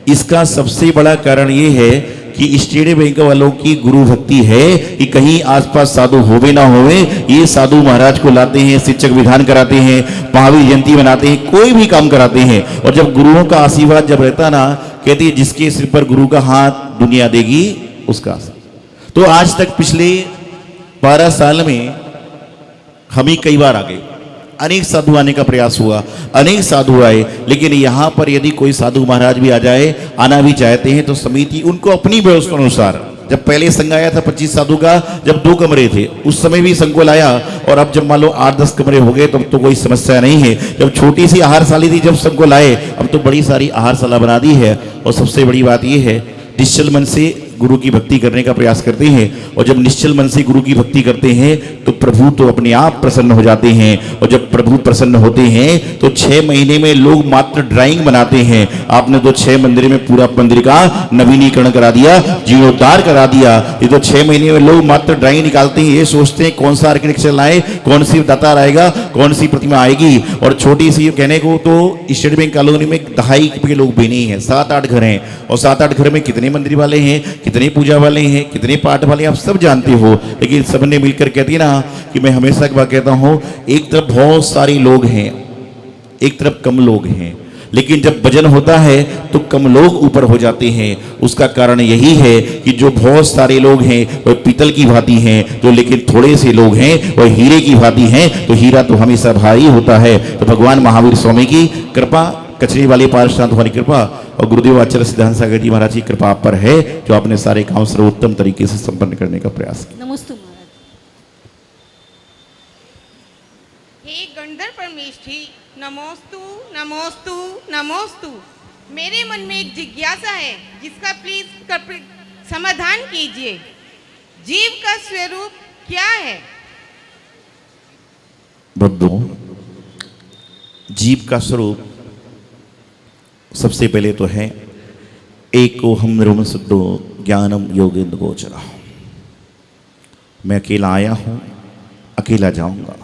इसका सबसे बड़ा कारण ये है कि स्टेट बैंक वालों की गुरु भक्ति है कि कहीं आसपास साधु होवे ना होवे, ये साधु महाराज को लाते हैं, शिक्षक विधान कराते हैं, महावीर जयंती मनाते हैं, कोई भी काम कराते हैं। और जब गुरुओं का आशीर्वाद जब रहता ना, कहते हैं जिसके सिर पर गुरु का हाथ दुनिया देगी उसका। तो आज तक पिछले 12 साल में हम ही कई बार आ गए, अनेक साधु आने का प्रयास हुआ, अनेक साधु आए, लेकिन यहाँ पर यदि कोई साधु महाराज भी आ जाए, आना भी चाहते हैं तो समिति उनको अपनी व्यवस्था अनुसार, जब पहले संघ आया था 25 साधु का, जब 2 कमरे थे उस समय भी संघ को लाया, और अब जब मान लो 8-10 कमरे हो गए तब तो कोई समस्या नहीं है। जब छोटी सी आहारशाला थी जब संघ को लाए, अब तो बड़ी सारी आहारशाला बना दी है। और सबसे बड़ी बात यह है, निश्चल मन से गुरु की भक्ति करने का प्रयास करते हैं, और जब निश्चल मन से गुरु की भक्ति करते हैं तो प्रभु तो अपने आप प्रसन्न हो जाते हैं। और जब प्रभु प्रसन्न होते हैं तो 6 महीने में लोग मात्र ड्राइंग बनाते हैं। आपने तो 6 मंदिर में पूरा मंदिर का नवीनीकरण करा दिया, जीर्णोद्धार करा दिया। ये तो 6 महीने में लोग मात्र ड्राइंग निकालते हैं, ये सोचते हैं कौन सा आर्किटेक्चर लाए, कौन सी दातार आएगा, कौन सी प्रतिमा आएगी। और छोटी सी कहने को तो स्टेट बैंक कॉलोनी में 2.5 के लोग भी नहीं है, 7-8 घर हैं, और 7-8 घर में कितने मंदिर वाले हैं, कितने पूजा वाले हैं, कितने पाठ वाले हैं, आप सब जानते हो। लेकिन सबने मिलकर कहती है ना कि मैं हमेशा एक बात कहता हूं, एक तरफ बहुत सारे लोग हैं, एक तरफ कम लोग हैं, लेकिन जब भजन होता है तो कम लोग ऊपर हो जाते हैं। उसका कारण यही है कि जो बहुत सारे लोग हैं वह पीतल की भांति हैं, जो लेकिन थोड़े से लोग हैं वह हीरे की भांति हैं। तो हीरा तो हमेशा भारी होता है। तो भगवान महावीर स्वामी की कृपा, कचरी वाली पार्षद तुम्हारी कृपा और गुरुदेव आचार्य सिद्धांत सागर जी महाराज की कृपा आप पर है, जो आपने सारे काम सर्वोत्तम तरीके से संपन्न करने का प्रयास किया। नमस्ते महाराज। हे गंधर्व परमेष्ठी, नमोस्तु नमोस्तु नमोस्तु। मेरे मन में एक जिज्ञासा है जिसका प्लीज समाधान कीजिए। जीव का स्वरूप क्या है? बंधुओं, जीव का स्वरूप सबसे पहले तो है एको हम निर्म सिद्धो ज्ञानम योगेंद्र गोचरा। मैं अकेला आया हूं, अकेला जाऊंगा।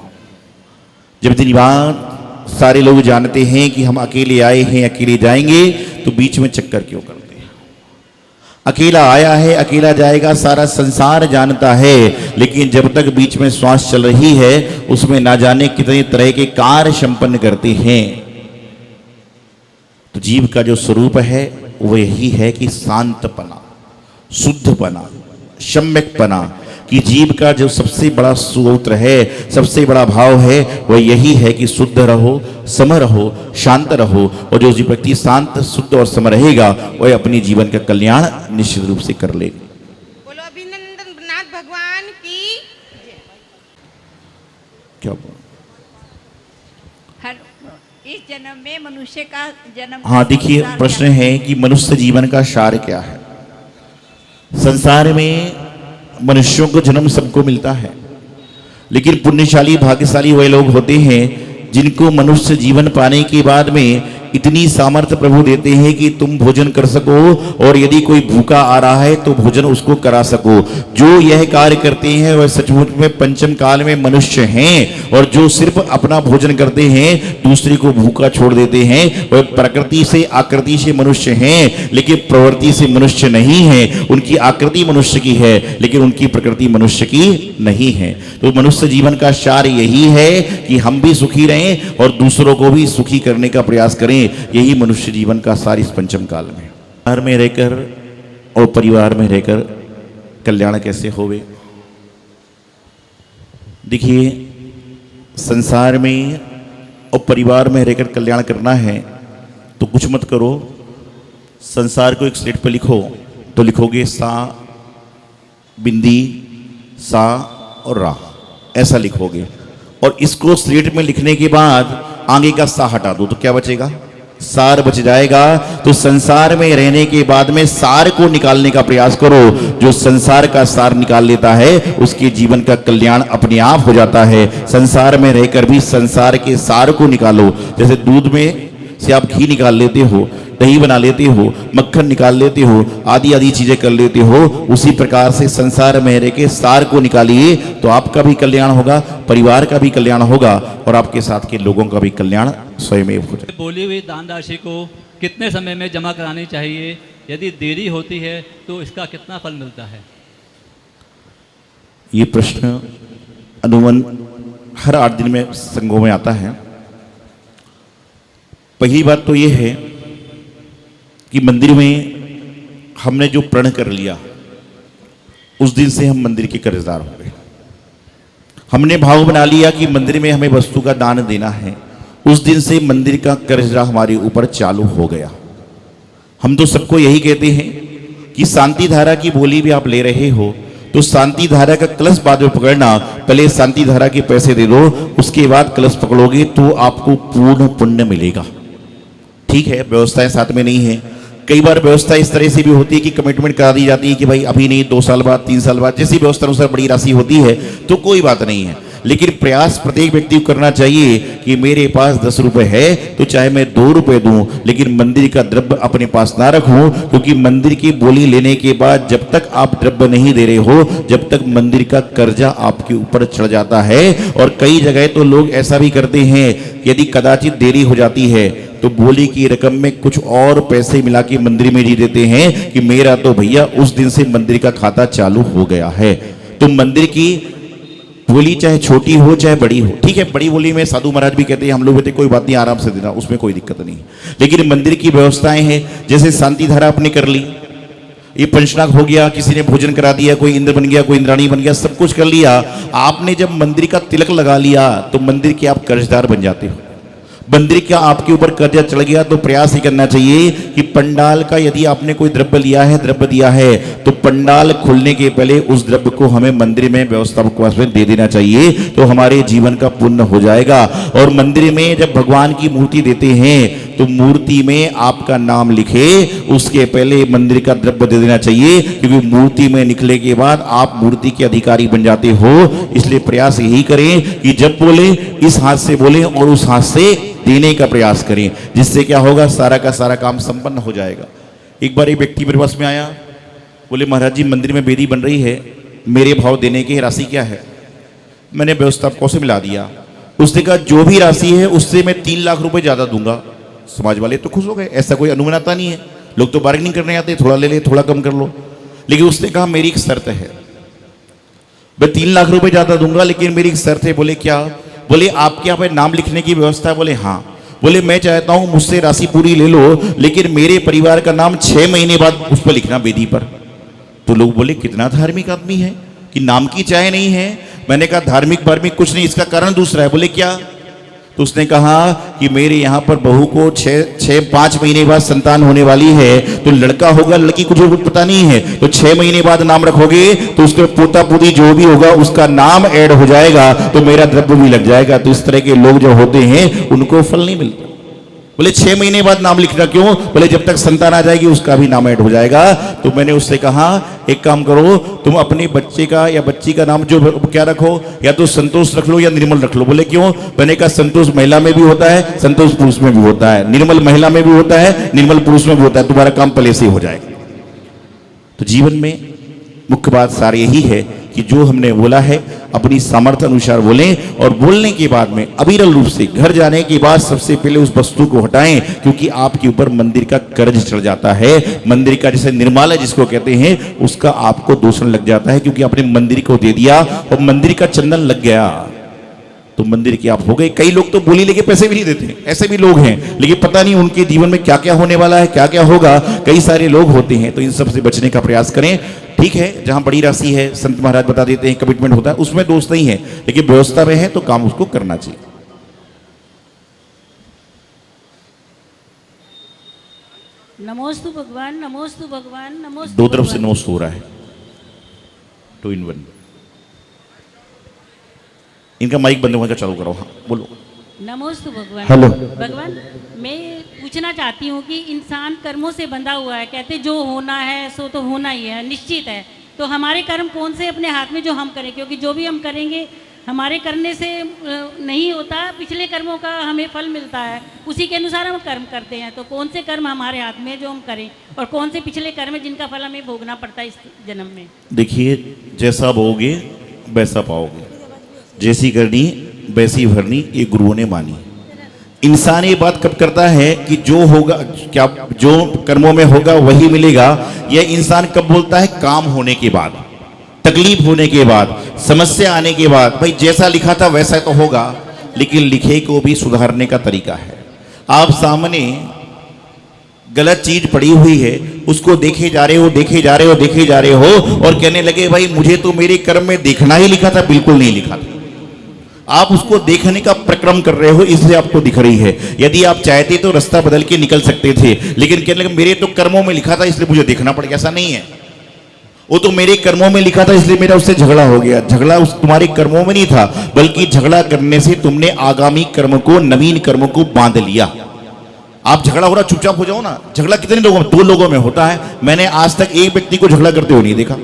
जब इतनी बात सारे लोग जानते हैं कि हम अकेले आए हैं, अकेले जाएंगे, तो बीच में चक्कर क्यों करते हैं? अकेला आया है, अकेला जाएगा, सारा संसार जानता है, लेकिन जब तक बीच में श्वास चल रही है उसमें ना जाने कितने तरह के कार्य संपन्न करते हैं। तो जीव का जो स्वरूप है वो यही है कि शांतपना, शुद्धपना, सम्यकपना। कि जीव का जो सबसे बड़ा सूत्र है, सबसे बड़ा भाव है, वह यही है कि शुद्ध रहो, सम रहो, शांत रहो। और जो जीव व्यक्ति शांत, शुद्ध और सम रहेगा वह अपने जीवन का कल्याण निश्चित रूप से कर लेगा। बोलो अभिनंदन नाथ भगवान की। क्या बोल? इस जन्म में मनुष्य का जन्म। हाँ, देखिए प्रश्न है कि मनुष्य जीवन का सार क्या है। संसार में मनुष्यों को जन्म सबको मिलता है, लेकिन पुण्यशाली भाग्यशाली वह लोग होते हैं जिनको मनुष्य जीवन पाने के बाद में इतनी सामर्थ्य प्रभु देते हैं कि तुम भोजन कर सको, और यदि कोई भूखा आ रहा है तो भोजन उसको करा सको। जो यह कार्य करते हैं वह सचमुच में पंचम काल में मनुष्य हैं, और जो सिर्फ अपना भोजन करते हैं, दूसरे को भूखा छोड़ देते हैं, वह प्रकृति से आकृति से मनुष्य हैं, लेकिन प्रवृत्ति से मनुष्य नहीं है। उनकी आकृति मनुष्य की है, लेकिन उनकी प्रकृति मनुष्य की नहीं है। तो मनुष्य जीवन का सार यही है कि हम भी सुखी रहें और दूसरों को भी सुखी करने का प्रयास करें। यही मनुष्य जीवन का सार इस पंचम काल में। परिवार में रहकर और परिवार में रहकर कल्याण कैसे होवे? देखिए, संसार में और परिवार में रहकर कल्याण करना है तो कुछ मत करो, संसार को एक स्लेट पर लिखो तो लिखोगे सा, बिंदी, सा और रा, ऐसा लिखोगे। और इसको स्लेट में लिखने के बाद आगे का सा हटा दो तो क्या बचेगा? सार बच जाएगा। तो संसार में रहने के बाद में सार को निकालने का प्रयास करो। जो संसार का सार निकाल लेता है उसके जीवन का कल्याण अपने आप हो जाता है। संसार में रहकर भी संसार के सार को निकालो। जैसे दूध में से आप घी निकाल लेते हो, दही बना लेते हो, मक्खन निकाल लेते हो, आदि आदि चीजें कर लेते हो, उसी प्रकार से संसार में रह के सार को निकालिए तो आपका भी कल्याण होगा, परिवार का भी कल्याण होगा और आपके साथ के लोगों का भी कल्याण स्वयं हो जाए। बोली हुई दान राशि को कितने समय में जमा करानी चाहिए? यदि देरी होती है तो इसका कितना फल मिलता है? ये प्रश्न अनुमान हर 8 दिन में संघों में आता है। पहली बात तो ये है कि मंदिर में हमने जो प्रण कर लिया उस दिन से हम मंदिर के कर्जदार हो गए। हमने भाव बना लिया कि मंदिर में हमें वस्तु का दान देना है, उस दिन से मंदिर का कर्जा हमारे ऊपर चालू हो गया। हम तो सबको यही कहते हैं कि शांति धारा की बोली भी आप ले रहे हो तो शांति धारा का कलश बाद में पकड़ना, पहले शांति धारा के पैसे दे दो, उसके बाद कलश पकड़ोगे तो आपको पूर्ण पुण्य मिलेगा। ठीक है, व्यवस्थाएं साथ में नहीं है। कई बार व्यवस्था इस तरह से भी होती है कि कमिटमेंट करा दी जाती है कि भाई अभी नहीं, 2 साल बाद, 3 साल बाद, जैसी व्यवस्था अनुसार बड़ी राशि होती है तो कोई बात नहीं है। लेकिन प्रयास प्रत्येक व्यक्ति को करना चाहिए कि मेरे पास 10 रुपए है तो चाहे मैं 2 रुपए दूं, लेकिन मंदिर का द्रव्य अपने पास ना रखूं, क्योंकि मंदिर की बोली लेने के बाद जब तक आप द्रव्य नहीं दे रहे हो, जब तक मंदिर का कर्जा आपके ऊपर चढ़ जाता है। और कई जगह तो लोग ऐसा भी करते हैं, यदि कदाचित देरी हो जाती है तो बोली की रकम में कुछ और पैसे मिला के मंदिर में जी देते हैं कि मेरा तो भैया उस दिन से मंदिर का खाता चालू हो गया है। तो मंदिर की बोली चाहे छोटी हो चाहे बड़ी हो, ठीक है, बड़ी बोली में साधु महाराज भी कहते हैं हम लोग कहते कोई बात नहीं, आराम से देना, उसमें कोई दिक्कत नहीं। लेकिन मंदिर की व्यवस्थाएं हैं, जैसे शांति धारा आपने कर ली, ये पंचनाग हो गया, किसी ने भोजन करा दिया, कोई इंद्र बन गया, कोई इंद्राणी बन गया, सब कुछ कर लिया। आपने जब मंदिर का तिलक लगा लिया तो मंदिर के आप कर्जदार बन जाते हो। मंदिर का आपके ऊपर कर्जा चढ़ गया तो प्रयास ही करना चाहिए कि पंडाल का यदि आपने कोई द्रव्य लिया है, द्रव्य दिया है, तो पंडाल खुलने के पहले उस द्रव्य को हमें मंदिर में व्यवस्थापक में दे देना चाहिए, तो हमारे जीवन का पुण्य हो जाएगा। और मंदिर में जब भगवान की मूर्ति देते हैं तो मूर्ति में आपका नाम लिखे, उसके पहले मंदिर का द्रव्य दे देना चाहिए, क्योंकि मूर्ति में निकले के बाद आप मूर्ति के अधिकारी बन जाते हो। इसलिए प्रयास यही करें कि जब बोले इस हाथ से बोले और उस हाथ से देने का प्रयास करें, जिससे क्या होगा, सारा का सारा काम संपन्न हो जाएगा। एक बार एक व्यक्ति मेरे पास में आया, बोले महाराज जी मंदिर में बेदी बन रही है, मेरे भाव देने की राशि क्या है? मैंने व्यवस्थापकों से मिला दिया। उसने कहा जो भी राशि है उससे मैं 3 लाख रुपए ज्यादा दूंगा। समाज वाले तो खुश हो गए, ऐसा कोई अनुमान आता नहीं है, लोग तो बार्गेनिंग करने आते, थोड़ा ले ले, थोड़ा कम कर लो। लेकिन उसने कहा मेरी एक शर्त है, मैं 3 लाख रुपए ज्यादा दूंगा लेकिन मेरी एक शर्त है। बोले क्या? बोले आपके यहाँ पे नाम लिखने की व्यवस्था है? बोले हाँ। बोले मैं चाहता हूं मुझसे राशि पूरी ले लो लेकिन मेरे परिवार का नाम 6 महीने बाद उस पर लिखना बेदी पर। तो लोग बोले कितना धार्मिक आदमी है कि नाम की चाय नहीं है। मैंने कहा धार्मिक वार्मिक कुछ नहीं, इसका कारण दूसरा है। बोले क्या? तो उसने कहा कि मेरे यहाँ पर बहू को 5 महीने बाद संतान होने वाली है, तो लड़का होगा लड़की कुछ पता नहीं है, तो 6 महीने बाद नाम रखोगे तो उसके पोता पोती जो भी होगा उसका नाम ऐड हो जाएगा, तो मेरा द्रव्य भी लग जाएगा। तो इस तरह के लोग जो होते हैं उनको फल नहीं मिलता। बोले 6 महीने बाद नाम लिखना क्यों? बोले जब तक संतान आ जाएगी उसका भी नाम ऐड हो जाएगा। तो मैंने उससे कहा एक काम करो, तुम अपने बच्चे का या बच्ची का नाम जो क्या रखो, या तो संतोष रख लो या निर्मल रख लो। बोले क्यों? मैंने कहा संतोष महिला में भी होता है, संतोष पुरुष में भी होता है, निर्मल महिला में भी होता है, निर्मल पुरुष में भी होता है, तुम्हारा काम पहले से हो जाएगा। तो जीवन में मुख्य बात सारी यही है कि जो हमने बोला है अपनी सामर्थ्य अनुसार बोलें, और बोलने के बाद में अविरल रूप से घर जाने के बाद सबसे पहले उस वस्तु को हटाएं, क्योंकि आपके ऊपर मंदिर का कर्ज चढ़ जाता है। मंदिर का जैसे निर्माल्य जिसको कहते हैं उसका आपको दूषण लग जाता है, क्योंकि आपने मंदिर को दे दिया और मंदिर का चंदन लग गया तो मंदिर के आप हो गए। कई लोग तो बोली लेके पैसे भी नहीं देते, ऐसे भी लोग हैं, लेकिन पता नहीं उनके जीवन में क्या क्या होने वाला है, क्या क्या होगा। कई सारे लोग होते हैं, तो इन सब से बचने का प्रयास करें। ठीक है, जहां बड़ी राशि है संत महाराज बता देते हैं, कमिटमेंट होता है, उसमें दोष नहीं है, लेकिन व्यवस्था में है तो काम उसको करना चाहिए। नमोस्तु भगवान, नमोस्तु भगवान, नमोस्तु दो तरफ से भगवान। नमोस्तु हो रहा है, 2 in 1। इनका माइक बंद होगा, चालू करो। हाँ बोलो। नमोस्तु भगवान। हेलो। भगवान, मैं पूछना चाहती हूँ कि इंसान कर्मों से बंधा हुआ है, कहते जो होना है सो तो होना ही है, निश्चित है। तो हमारे कर्म कौन से अपने हाथ में जो हम करें, क्योंकि जो भी हम करेंगे हमारे करने से नहीं होता, पिछले कर्मों का हमें फल मिलता है, उसी के अनुसार हम कर्म करते हैं। तो कौन से कर्म हमारे हाथ में जो हम करें, और कौन से पिछले कर्म है जिनका फल हमें भोगना पड़ता है इस जन्म में? देखिए, जैसा बोओगे वैसा पाओगे, जैसी करनी वैसी भरनी, ये गुरुओं ने मानी। इंसान ये बात कब करता है कि जो होगा, क्या जो कर्मों में होगा वही मिलेगा, यह इंसान कब बोलता है? काम होने के बाद, तकलीफ होने के बाद, समस्या आने के बाद। भाई जैसा लिखा था वैसा तो होगा, लेकिन लिखे को भी सुधारने का तरीका है। आप सामने गलत चीज पड़ी हुई है, उसको देखे जा रहे हो, देखे जा रहे हो, देखे जा रहे हो, और कहने लगे भाई मुझे तो मेरे कर्म में देखना ही लिखा था, बिल्कुल नहीं लिखा था। आप उसको देखने का प्रक्रम कर रहे हो, इसलिए आपको दिख रही है। यदि आप चाहते तो रास्ता बदल के निकल सकते थे, लेकिन कहने लगे मेरे तो कर्मों में लिखा था इसलिए मुझे देखना पड़ गया। ऐसा नहीं है, वो तो मेरे कर्मों में लिखा था इसलिए मेरा उससे झगड़ा हो गया। झगड़ा उस तुम्हारे कर्मों में नहीं था, बल्कि झगड़ा करने से तुमने आगामी कर्म को, नवीन कर्म को बांध लिया। आप झगड़ा हो रहा, चुपचाप हो जाओ ना। झगड़ा कितने लोगों में? 2 लोगों में होता है। मैंने आज तक एक व्यक्ति को झगड़ा करते हुए नहीं देखा।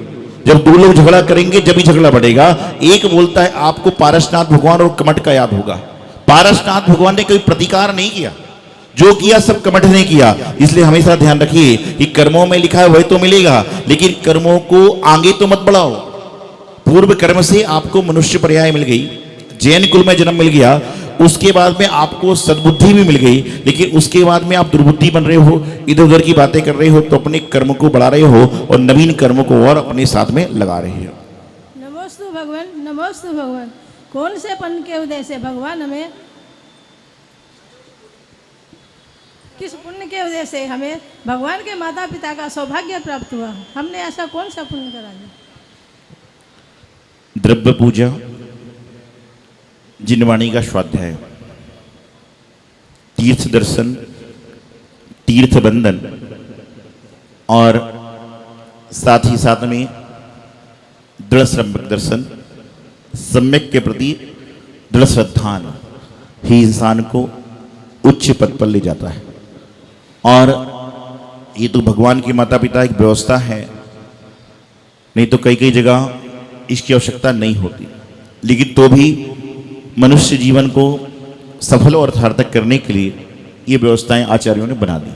जब 2 लोग झगड़ा करेंगे जब ही झगड़ा बढ़ेगा। एक बोलता है आपको पारसनाथ भगवान और कमठ का याद होगा। पारसनाथ भगवान ने कोई प्रतिकार नहीं किया, जो किया सब कमठ ने किया। इसलिए हमेशा ध्यान रखिए कि कर्मों में लिखा है वही तो मिलेगा, लेकिन कर्मों को आगे तो मत बढ़ाओ। पूर्व कर्म से आपको मनुष्य पर्याय मिल गई, जैन कुल में जन्म मिल गया, उसके बाद में आपको सद्बुद्धि भी मिल गई, लेकिन उसके बाद में आप दुर्बुद्धि बन रहे हो, इधर उधर की बातें कर रहे हो, तो अपने कर्म को बढ़ा रहे हो और नवीन कर्मों को और अपने साथ में लगा रहे हो। नमोस्तु भगवान, नमोस्तु भगवान। कौन से पन के उदय से भगवान हमें, किस पुण्य के उदय से हमें भगवान के माता पिता का सौभाग्य प्राप्त हुआ? हमने ऐसा कौन सा पुण्य करा दिया? द्रव्य पूजा, जिनवाणी का स्वाध्याय, तीर्थ दर्शन, तीर्थ बंधन, और साथ ही साथ में दृढ़ सम्यक दर्शन, सम्यक के प्रति दृढ़ श्रद्धान ही इंसान को उच्च पद पर ले जाता है। और ये तो भगवान के माता पिता एक व्यवस्था है, नहीं तो कई कई जगह इसकी आवश्यकता नहीं होती, लेकिन तो भी मनुष्य जीवन को सफल और सार्थक करने के लिए ये व्यवस्थाएं आचार्यों ने बना दी।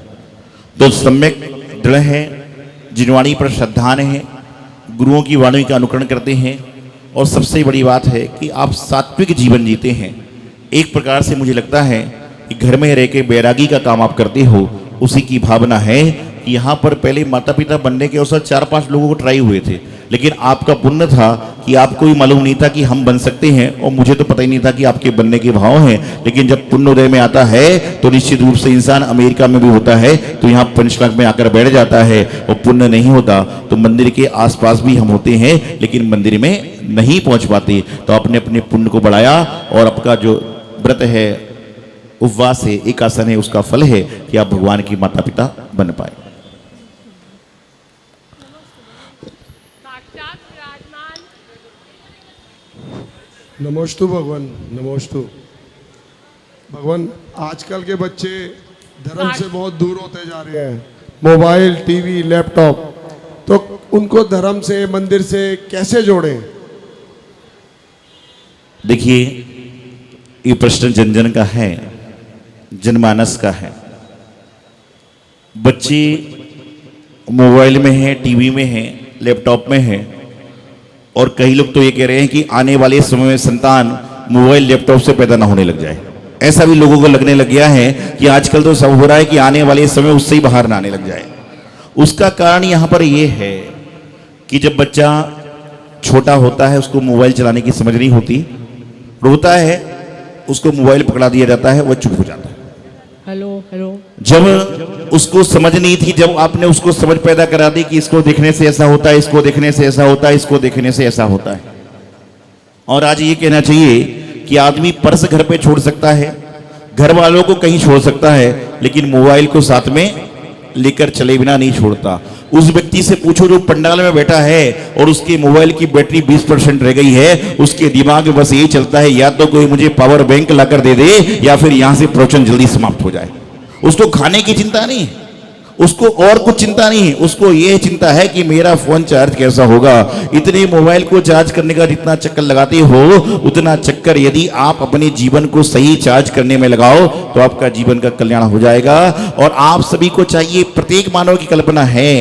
तो सम्यक दृढ़ है, जिनवाणी पर श्रद्धान है, गुरुओं की वाणी का अनुकरण करते हैं, और सबसे बड़ी बात है कि आप सात्विक जीवन जीते हैं। एक प्रकार से मुझे लगता है कि घर में रह के बैरागी का काम आप करते हो, उसी की भावना है कि यहाँ पर पहले माता पिता बनने के अवसर 4-5 लोगों को ट्राई हुए थे, लेकिन आपका पुण्य था कि आपको ही मालूम नहीं था कि हम बन सकते हैं, और मुझे तो पता ही नहीं था कि आपके बनने के भाव हैं। लेकिन जब पुण्य उदय में आता है तो निश्चित रूप से इंसान अमेरिका में भी होता है तो यहाँ पंचलाख में आकर बैठ जाता है, और पुण्य नहीं होता तो मंदिर के आसपास भी हम होते हैं लेकिन मंदिर में नहीं पहुँच पाते। तो आपने अपने पुण्य को बढ़ाया, और आपका जो व्रत है, उपवास है, एक आसन है, उसका फल है कि आप भगवान की माता पिता बन पाए। नमोस्तु भगवान, नमोस्तु भगवान। आजकल के बच्चे धर्म से बहुत दूर होते जा रहे हैं, मोबाइल, टीवी, लैपटॉप, तो उनको धर्म से, मंदिर से कैसे जोड़ें? देखिए, ये प्रश्न जन जन का है, जनमानस का है। बच्चे मोबाइल में हैं, टीवी में हैं, लैपटॉप में हैं, और कई लोग तो ये कह रहे हैं कि आने वाले समय में संतान मोबाइल लैपटॉप से पैदा ना होने लग जाए। ऐसा भी लोगों को लगने लग गया है कि आजकल तो सब हो रहा है कि आने वाले समय उससे ही बाहर ना आने लग जाए। उसका कारण यहाँ पर ये है कि जब बच्चा छोटा होता है, उसको मोबाइल चलाने की समझ नहीं होती, रोता है, उसको मोबाइल पकड़ा दिया जाता है, वह चुप हो जाता है। Hello hello. जब उसको समझ नहीं थी, जब आपने उसको समझ पैदा करा दी कि इसको देखने से ऐसा होता है, इसको देखने से ऐसा होता है, इसको देखने से ऐसा होता है। और आज ये कहना चाहिए कि आदमी पर्स घर पे छोड़ सकता है, घर वालों को कहीं छोड़ सकता है, लेकिन मोबाइल को साथ में लेकर चले बिना नहीं छोड़ता। उस व्यक्ति से पूछो जो पंडाल में बैठा है और उसके मोबाइल की बैटरी 20% रह गई है, उसके दिमाग में बस यही चलता है, या तो कोई मुझे पावर बैंक लाकर दे दे या फिर यहां से प्रवचन जल्दी समाप्त हो जाए। उसको खाने की चिंता नहीं, उसको और कुछ चिंता नहीं, उसको यह चिंता है कि मेरा फोन चार्ज कैसा होगा। इतने मोबाइल को चार्ज करने का जितना चक्कर लगाते हो, उतना चक्कर यदि आप अपने जीवन को सही चार्ज करने में लगाओ तो आपका जीवन का कल्याण हो जाएगा। और आप सभी को चाहिए, प्रत्येक मानव की कल्पना है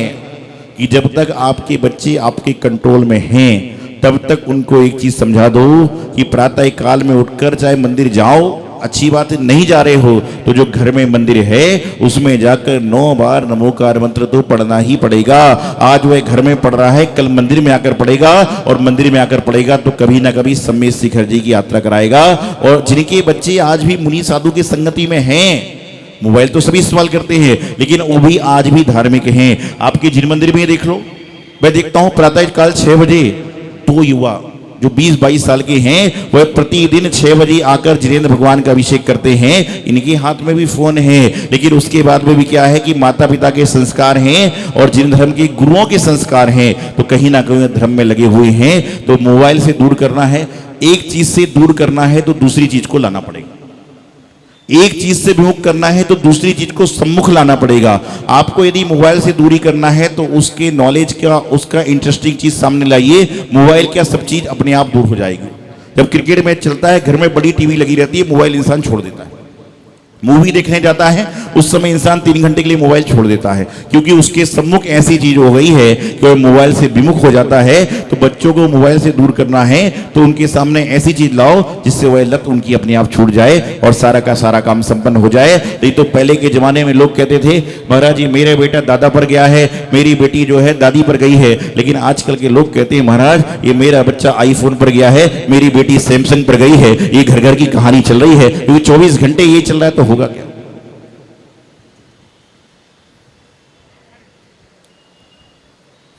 कि जब तक आपके बच्चे आपके कंट्रोल में हैं, तब तक उनको एक चीज समझा दो कि प्रातः काल में उठकर चाहे मंदिर जाओ, अच्छी बात है, नहीं जा रहे हो तो जो घर में मंदिर है उसमें जाकर 9 बार नमोकार मंत्र तो पढ़ना ही पड़ेगा। आज वह घर में पढ़ रहा है, कल मंदिर में आकर पढ़ेगा, और मंदिर में आकर पढ़ेगा तो कभी ना कभी सम्मेद शिखर जी की यात्रा कराएगा। और जिनके बच्चे आज भी मुनि साधु की संगति में हैं, मोबाइल तो सभी इस्तेमाल करते हैं, लेकिन वो भी आज भी धार्मिक हैं। आपके जिन मंदिर में देख लो, मैं देखता हूं प्रातः काल 6 बजे 2 युवा जो 20-22 साल के हैं, वह प्रतिदिन 6 बजे आकर जिनेंद्र भगवान का अभिषेक करते हैं। इनके हाथ में भी फोन है, लेकिन उसके बाद में भी क्या है कि माता पिता के संस्कार हैं और जिन धर्म के गुरुओं के संस्कार हैं, तो कहीं ना कहीं धर्म में लगे हुए हैं। तो मोबाइल से दूर करना है, एक चीज से दूर करना है तो दूसरी चीज को लाना पड़ेगा। एक चीज से विमुख करना है तो दूसरी चीज को सम्मुख लाना पड़ेगा। आपको यदि मोबाइल से दूरी करना है तो उसके नॉलेज का, उसका इंटरेस्टिंग चीज सामने लाइए। मोबाइल क्या सब चीज अपने आप दूर हो जाएगी। जब क्रिकेट मैच चलता है, घर में बड़ी टीवी लगी रहती है, मोबाइल इंसान छोड़ देता है। मूवी देखने जाता है, उस समय इंसान 3 घंटे के लिए मोबाइल छोड़ देता है, क्योंकि उसके सम्मुख ऐसी चीज हो गई है कि वह मोबाइल से विमुख हो जाता है। तो बच्चों को मोबाइल से दूर करना है तो उनके सामने ऐसी चीज लाओ जिससे वह लत उनकी अपने आप छूट जाए और सारा का सारा काम संपन्न हो जाए। नहीं तो पहले के जमाने में लोग कहते थे, महाराज जी मेरा बेटा दादा पर गया है, मेरी बेटी जो है दादी पर गई है। लेकिन आजकल के लोग कहते हैं, महाराज ये मेरा बच्चा आईफोन पर गया है, मेरी बेटी सैमसंग पर गई है। ये घर घर की कहानी चल रही है, क्योंकि 24 घंटे ये चल रहा है तो होगा क्या।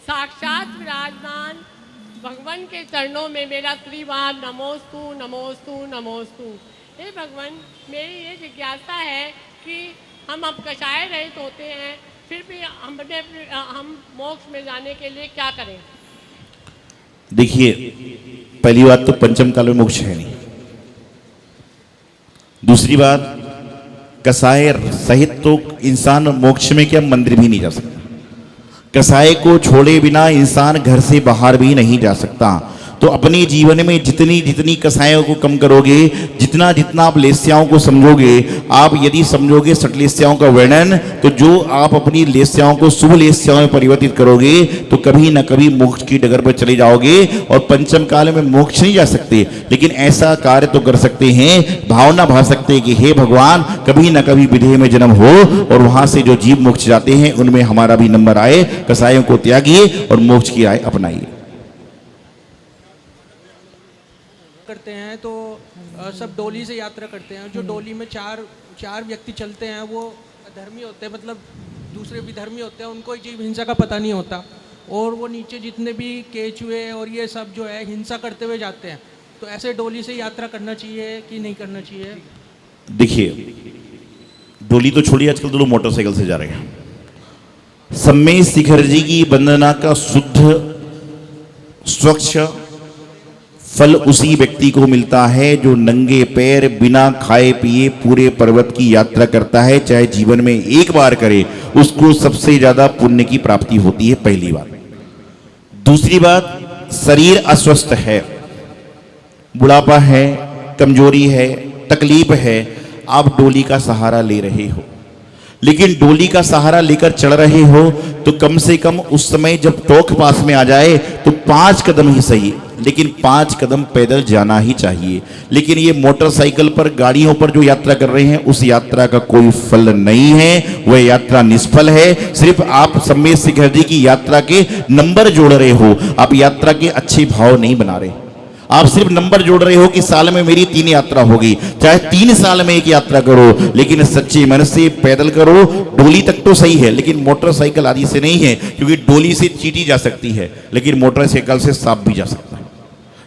साक्षात विराजमान भगवान के चरणों में मेरा त्रिवार नमोस्तु नमोस्तु नमोस्तु। हे भगवान, मेरी ये जिज्ञासा है कि हम अब कषाय रहित होते हैं, फिर भी हम मोक्ष में जाने के लिए क्या करें? देखिए, पहली बात तो पंचम काल में मोक्ष है नहीं। दूसरी बात, कसाय सहित तो इंसान मोक्ष में क्या मंदिर भी नहीं जा सकता। कसाय को छोड़े बिना इंसान घर से बाहर भी नहीं जा सकता। तो अपने जीवन में जितनी जितनी कसायों को कम करोगे, जितना जितना आप लेस्याओं को समझोगे, आप यदि समझोगे सटलेस्याओं का वर्णन, तो जो आप अपनी लेस्याओं को शुभ लेस्याओं में परिवर्तित करोगे तो कभी ना कभी मोक्ष की डगर पर चले जाओगे। और पंचम काल में मोक्ष नहीं जा सकते, लेकिन ऐसा कार्य तो कर सकते हैं, भावना भा सकते हैं कि हे भगवान कभी ना कभी विदेह में जन्म हो और वहां से जो जीव मोक्ष जाते हैं उनमें हमारा भी नंबर आए। कसायों को त्यागिए और मोक्ष की राह अपनाइए। करते हैं तो सब डोली से यात्रा करते हैं। जो डोली में चार व्यक्ति चलते हैं वो धर्मी होते हैं, मतलब दूसरे भी धर्मी होते हैं, उनको जीव हिंसा का पता नहीं होता। और वो नीचे जितने भी केचुए और ये सब जो है हिंसा करते हुए जाते हैं। तो ऐसे डोली से यात्रा करना चाहिए कि नहीं करना चाहिए? देखिए, डोली तो छोड़िए, आजकल तो लोग मोटरसाइकिल से जा रहे हैं। सम्मेद शिखर जी की वंदना का शुद्ध, स्वच्छ, फल उसी व्यक्ति को मिलता है जो नंगे पैर बिना खाए पिए पूरे पर्वत की यात्रा करता है, चाहे जीवन में एक बार करे, उसको सबसे ज्यादा पुण्य की प्राप्ति होती है। पहली बात। दूसरी बात, शरीर अस्वस्थ है, बुढ़ापा है, कमजोरी है, तकलीफ है, आप डोली का सहारा ले रहे हो, लेकिन डोली का सहारा लेकर चढ़ रहे हो तो कम से कम उस समय जब टोक पास में आ जाए तो 5 कदम ही सही, लेकिन 5 कदम पैदल जाना ही चाहिए। लेकिन ये मोटरसाइकिल पर, गाड़ियों पर जो यात्रा कर रहे हैं, उस यात्रा का कोई फल नहीं है, वह यात्रा निष्फल है। सिर्फ आप सम्मेद शिखर जी की यात्रा के नंबर जोड़ रहे हो, आप यात्रा के अच्छे भाव नहीं बना रहे। आप सिर्फ नंबर जोड़ रहे हो कि साल में मेरी 3 यात्रा होगी, चाहे 3 साल में एक यात्रा करो, लेकिन सच्चे मन से पैदल करो। डोली तक तो सही है, लेकिन मोटरसाइकिल आदि से नहीं है, क्योंकि डोली से चींटी जा सकती है, लेकिन मोटरसाइकिल से सांप भी जा सकता है।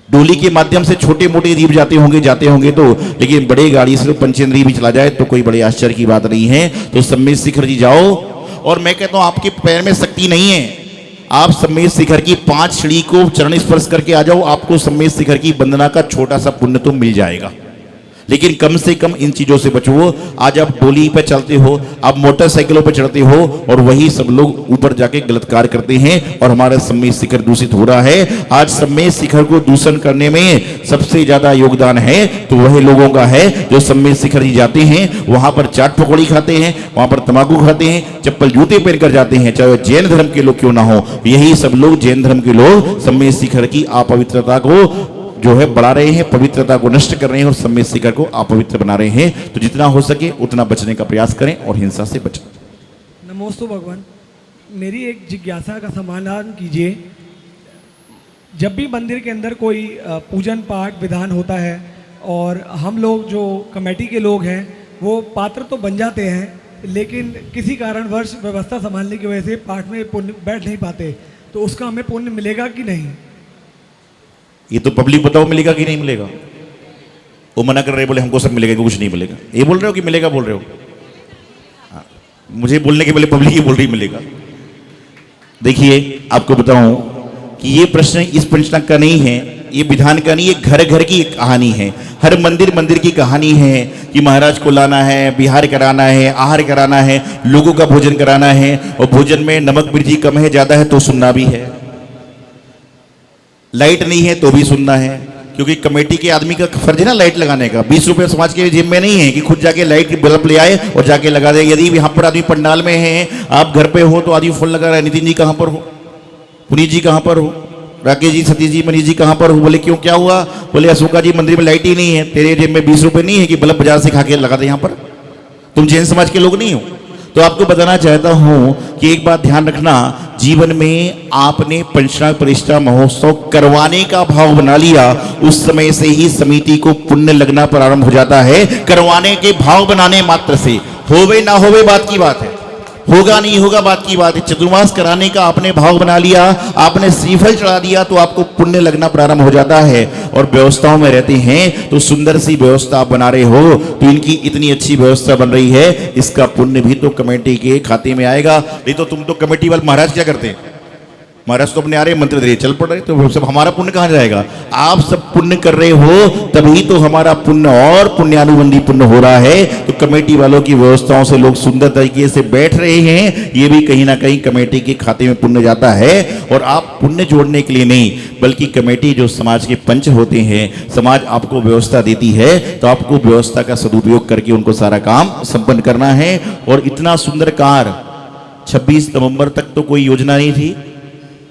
डोली के माध्यम से छोटे मोटे जीव जाते होंगे तो, लेकिन बड़े गाड़ी से तो पंचेंद्री भी चला जाए तो कोई बड़े आश्चर्य की बात नहीं है। तो सम्मेद शिखर जी जाओ, और मैं कहता हूं आपके पैर में शक्ति नहीं है, आप सम्मेद शिखर की 5 सीढ़ी को चरण स्पर्श करके आ जाओ, आपको सम्मेद शिखर की वंदना का छोटा सा पुण्य तो मिल जाएगा। लेकिन कम से कम इन चीजों से बचो। आज आप डोली पे चलते हो, आप मोटरसाइकिलों पे चढ़ते हो, और वही सब लोग ऊपर जाके गलत कार्य करते हैं और हमारा सम्मेद शिखर दूषित हो रहा है। आज सम्मेद शिखर को दूषण करने में सबसे ज्यादा योगदान है तो वही लोगों का है जो सम्मेद शिखर जी जाते हैं, वहां पर चाट पकौड़ी खाते हैं, वहां पर तंबाकू खाते हैं, चप्पल जूते पहनकर जाते हैं, चाहे जैन धर्म के लोग क्यों ना हो। यही सब लोग, जैन धर्म के लोग, सम्मेद शिखर की अपवित्रता को जो है बढ़ा रहे हैं, पवित्रता को नष्ट कर रहे हैं और सम्मेद शिखर को अपवित्र बना रहे हैं। तो जितना हो सके उतना बचने का प्रयास करें और हिंसा से बचें। नमोस्तु भगवान, मेरी एक जिज्ञासा का समाधान कीजिए। जब भी मंदिर के अंदर कोई पूजन पाठ विधान होता है और हम लोग जो कमेटी के लोग हैं वो पात्र तो बन जाते हैं, लेकिन किसी कारणवश व्यवस्था संभालने की वजह से पाठ में पुण्य बैठ नहीं पाते, तो उसका हमें पुण्य मिलेगा कि नहीं? ये तो पब्लिक बताओ मिलेगा कि नहीं मिलेगा। वो मना कर रहे, बोले हमको सब मिलेगा, कुछ नहीं मिलेगा। ये बोल रहे हो कि मिलेगा बोल रहे हो? मुझे बोलने के पहले पब्लिक ही बोल रही मिलेगा। देखिए आपको बताऊं कि ये प्रश्न इस पंचनाग का नहीं है, ये विधान का नहीं, ये घर घर की एक कहानी है। हर मंदिर मंदिर की कहानी है कि महाराज को लाना है, बिहार कराना है, आहार कराना है, लोगों का भोजन कराना है, और भोजन में नमक मिर्ची कम है ज्यादा है तो सुनना भी है, लाइट नहीं है तो भी सुनना है, क्योंकि कमेटी के आदमी का फर्ज है ना लाइट लगाने का। 20 रुपए समाज के जेब में नहीं है कि खुद जाके लाइट बल्ब ले आए और जाके लगा दे। यदि यहाँ पर आदमी पंडाल में है, आप घर पे हो तो आदमी फोन लगा रहा है, नितिन जी कहाँ पर हो, पुनीत जी कहाँ पर हो, राकेश जी, सतीश जी, मनीष जी कहाँ पर हो। बोले क्यों, क्या हुआ? बोले अशोका जी मंदिर में लाइट ही नहीं है, तेरे जेब में 20 रुपए नहीं है कि बल्ब बाजार से खा के लगा दे यहाँ पर? तुम जैन समाज के लोग नहीं हो। तो आपको बताना चाहता हूं कि एक बात ध्यान रखना, जीवन में आपने पंचनाग प्रतिष्ठा महोत्सव करवाने का भाव बना लिया, उस समय से ही समिति को पुण्य लगना प्रारंभ हो जाता है। करवाने के भाव बनाने मात्र से, होवे ना होवे बात की बात है, होगा नहीं होगा बात की बात है। चतुर्मास कराने का आपने भाव बना लिया, आपने श्रीफल चढ़ा दिया तो आपको पुण्य लगना प्रारंभ हो जाता है। और व्यवस्थाओं में रहते हैं तो सुंदर सी व्यवस्था आप बना रहे हो, तो इनकी इतनी अच्छी व्यवस्था बन रही है, इसका पुण्य भी तो कमेटी के खाते में आएगा। नहीं तो तुम तो कमेटी वाले महाराज क्या करते हैं, महाराज तो अपने आ रहे मंत्र दे रहे चल पड़ रहे, तो सब हमारा पुण्य कहाँ जाएगा? आप सब पुण्य कर रहे हो तभी तो हमारा पुण्य और पुण्यानुबंधी पुण्य हो रहा है। तो कमेटी वालों की व्यवस्थाओं से लोग सुंदर तरीके से बैठ रहे हैं, ये भी कहीं ना कहीं कमेटी के खाते में पुण्य जाता है। और आप पुण्य जोड़ने के लिए नहीं, बल्कि कमेटी जो समाज के पंच होते हैं, समाज आपको व्यवस्था देती है, तो आपको व्यवस्था का सदुपयोग करके उनको सारा काम संपन्न करना है। और इतना सुंदर कार्य 26 नवंबर तक तो कोई योजना नहीं थी,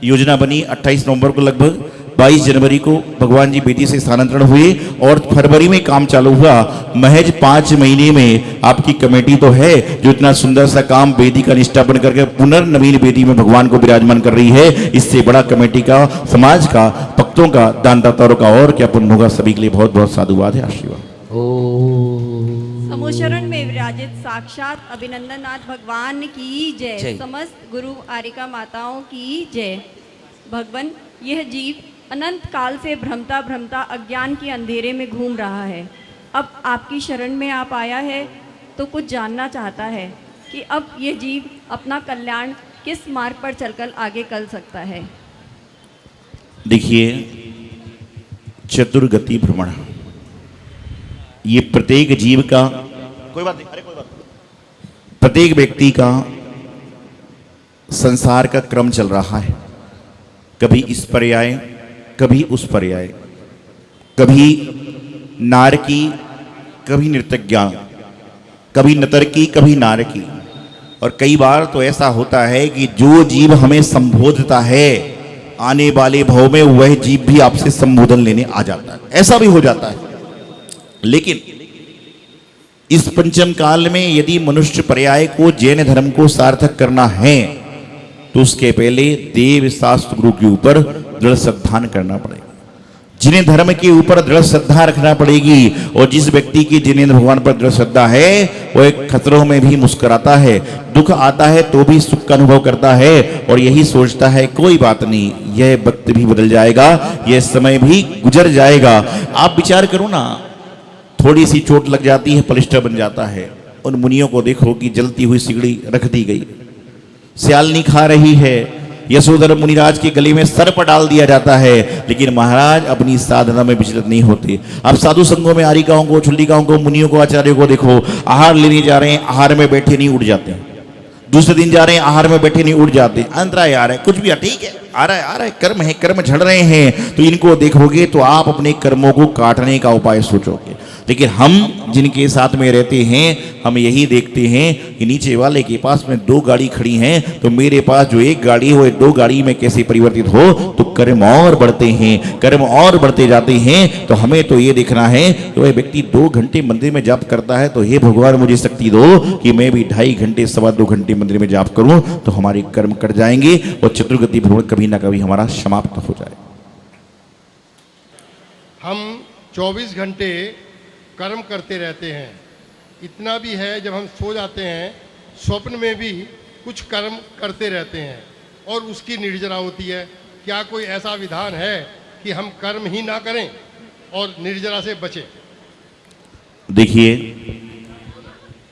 योजना बनी 28 नवंबर को, लगभग 22 जनवरी को भगवान जी बेटी से स्थानांतरण हुए और फरवरी में काम चालू हुआ। महज 5 महीने में आपकी कमेटी तो है जो इतना सुंदर सा काम वेदी का निष्ठा बन करके पुनर्नवीन वेदी में भगवान को विराजमान कर रही है। इससे बड़ा कमेटी का, समाज का, भक्तों का, दानदाताओं का और क्या पुण्य होगा। सभी के लिए बहुत बहुत साधुवाद है, आशीर्वाद। समोशरण में विराजित साक्षात अभिनंदननाथ भगवान की जय, समस्त गुरु आरिका माताओं की जय। भगवान, यह जीव अनंत काल से भ्रमता भ्रमता अज्ञान के अंधेरे में घूम रहा है। अब आपकी शरण में आप आया है तो कुछ जानना चाहता है कि अब यह जीव अपना कल्याण किस मार्ग पर चलकर आगे कर सकता है। देखिए, चतुर्गति भ्रमण, ये प्रत्येक जीव का, कोई बात नहीं, अरे कोई बात नहीं, प्रत्येक व्यक्ति का संसार का क्रम चल रहा है। कभी इस पर्याय, कभी उस पर्याय, कभी नारकी, कभी नृतज्ञा, कभी नतर्की, कभी नारकी। और कई बार तो ऐसा होता है कि जो जीव हमें संबोधता है आने वाले भाव में वह जीव भी आपसे संबोधन लेने आ जाता है, ऐसा भी हो जाता है। लेकिन इस पंचम काल में यदि मनुष्य पर्याय को, जैन धर्म को सार्थक करना है तो उसके पहले देव शास्त्र गुरु के ऊपर दृढ़ श्रद्धा करना पड़ेगा। जिन्हें धर्म के ऊपर दृढ़ श्रद्धा रखना पड़ेगी। और जिस व्यक्ति की जिनेंद्र भगवान पर दृढ़ श्रद्धा है वो एक खतरों में भी मुस्कुराता है, दुख आता है तो भी सुख का अनुभव करता है और यही सोचता है कोई बात नहीं, यह वक्त भी बदल जाएगा, यह समय भी गुजर जाएगा। आप विचार करो ना, थोड़ी सी चोट लग जाती है पलिस्टर बन जाता है। उन मुनियों को देखो कि जलती हुई सिगड़ी रख दी गई, स्यालनी खा रही है, यशोधर मुनिराज के गले में सर्प डाल दिया जाता है, लेकिन महाराज अपनी साधना में विचलित नहीं होते। अब साधु संघों में आरिकाओं को, छुल्लिकाओं को, मुनियों को, आचार्यों को देखो, आहार लेने जा रहे हैं, आहार में बैठे नहीं उठ जाते हैं। दूसरे दिन जा रहे हैं, आहार में बैठे नहीं उठ जाते, अंतराय आ रहा है, कुछ भी ठीक है, आ रहा है, कर्म है, कर्म झड़ रहे हैं, तो इनको देखोगे तो आप अपने कर्मों को काटने का उपाय सोचोगे। लेकिन हम जिनके साथ में रहते हैं हम यही देखते हैं कि नीचे वाले के पास में 2 गाड़ी खड़ी हैं तो मेरे पास जो 1 गाड़ी हो 2 गाड़ी में कैसे परिवर्तित हो, तो कर्म और बढ़ते हैं, कर्म और बढ़ते जाते हैं। तो हमें तो ये देखना है कि वह व्यक्ति 2 घंटे मंदिर में जाप करता है तो हे भगवान मुझे शक्ति दो कि मैं भी 2.5 घंटे 2.25 घंटे मंदिर में जाप करूं, तो हमारे कर्म कट जाएंगे और चतुर्गति भ्रमण कभी ना कभी हमारा समाप्त हो जाए। हम 24 घंटे कर्म करते रहते हैं। इतना भी है जब हम सो जाते हैं स्वप्न में भी कुछ कर्म करते रहते हैं और उसकी निर्जरा होती है। क्या कोई ऐसा विधान है कि हम कर्म ही ना करें और निर्जरा से बचें? देखिए,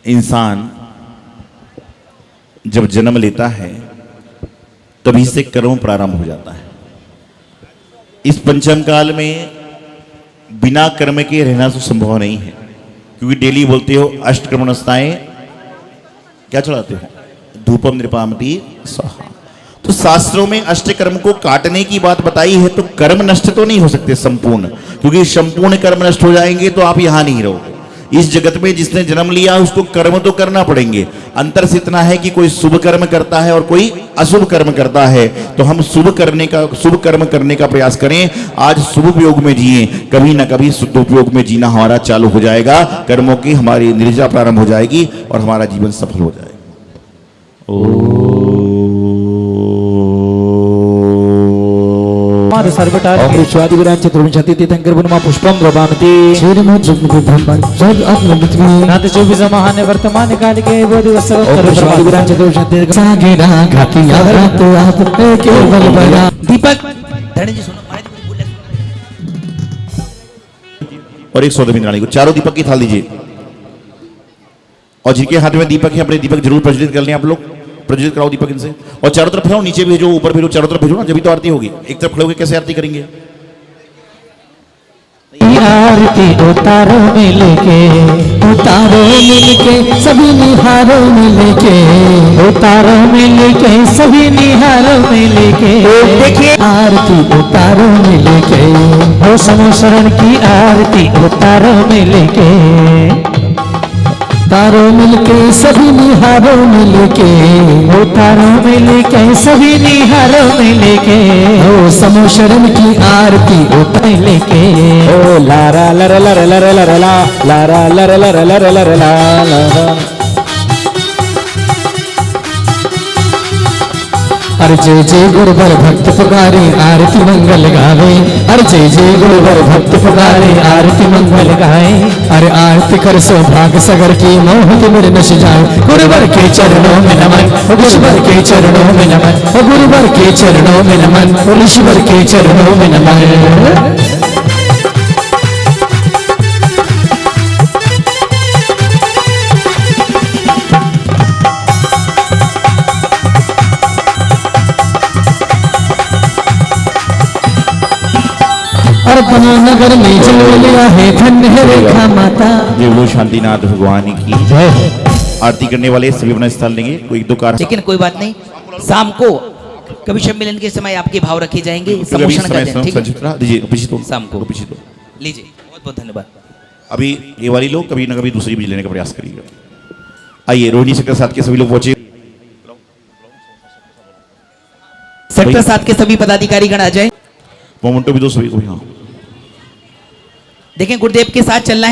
इंसान जब जन्म लेता है तभी से कर्म प्रारंभ हो जाता है। इस पंचम काल में बिना कर्म के रहना तो संभव नहीं है, क्योंकि डेली बोलते हो अष्टकर्मणस्ताएं क्या चढ़ाते हो, धूपम नृपामती स्वाहा। तो शास्त्रों में अष्टकर्म को काटने की बात बताई है, तो कर्म नष्ट तो नहीं हो सकते संपूर्ण, क्योंकि संपूर्ण कर्म नष्ट हो जाएंगे तो आप यहां नहीं रहोगे। इस जगत में जिसने जन्म लिया उसको कर्म तो करना पड़ेंगे। अंतर से इतना है कि कोई शुभ कर्म करता है और कोई अशुभ कर्म करता है, तो हम शुभ कर्म करने का प्रयास करें। आज शुभ उपयोग में जिए, कभी ना कभी शुद्ध उपयोग में जीना हमारा चालू हो जाएगा, कर्मों की हमारी निर्जरा प्रारंभ हो जाएगी और हमारा जीवन सफल हो जाएगा। महान वर्तमान काल के वो दिवस दीपक धनी जी सुनो, और एक सौदमी रानी को चारों दीपक की थाल दीजिए और जिनके हाथ में दीपक है अपने दीपक जरूर प्रज्वलित कर लें। आप लोग प्रज्वलित कराओ दीपक इनसे और चारों तरफ भेजो, नीचे भेजो, ऊपर भेजो, चारों तरफ भेजो ना, जब भी तो आरती होगी। एक तरफ खड़े होकर कैसे आरती करेंगे? आरती उतारो मिलके, उतारो मिलके सभी निहारो मिलके, उतारो मिलके सभी निहारो मिलके। देखिए आरती उतारो मिलके, हो समो शरण की आरती उतारो मिलके, तारो मिलके सभी निहारो मिलके, उतारो मिलके सभी निहारो मिलके, ओ समो शरण की आरती उतार लेके। ओ लारा लर लर लर लर ला, लारा लर लर लर लर ला ला। अरे जय जय गुरुवर भक्त पुकारे आरती मंगल गावे, अरे जय जय गुरुवर भक्त पुकारे आरती मंगल गाए। अरे आरती कर सौभाग्य सगर की मोह मेरे नश जाए, गुरुवर के चरणों में नमन, गुरुवर के चरणों में नमन, गुरुवर के चरणों में नमन, ईश्वर के चरणों में नमन। अपना नगर में चल लिया है धन्य है रेखा माता। जय बोलो शांतिनाथ भगवान की जय। आरती करने वाले सभी अपना स्थान लेंगे। कोई दो कार लेकिन कोई बात नहीं, शाम को कवि सम्मेलन के समय आपके भाव रखे जाएंगे। सम्मोषण का दिन, ठीक है? दीजिए शाम को लीजिए। बहुत बहुत धन्यवाद। अभी ये वाली लोग कभी ना कभी दूसरी भी लेने का प्रयास करिएगा। आइए रोहिणी सेक्टर 7 के सभी लोग पहुंचे। सेक्टर 7 के सभी पदाधिकारी गण आ जाए। मोमेंटो भी दो सभी को। हाँ देखें गुरुदेव के साथ चलना है।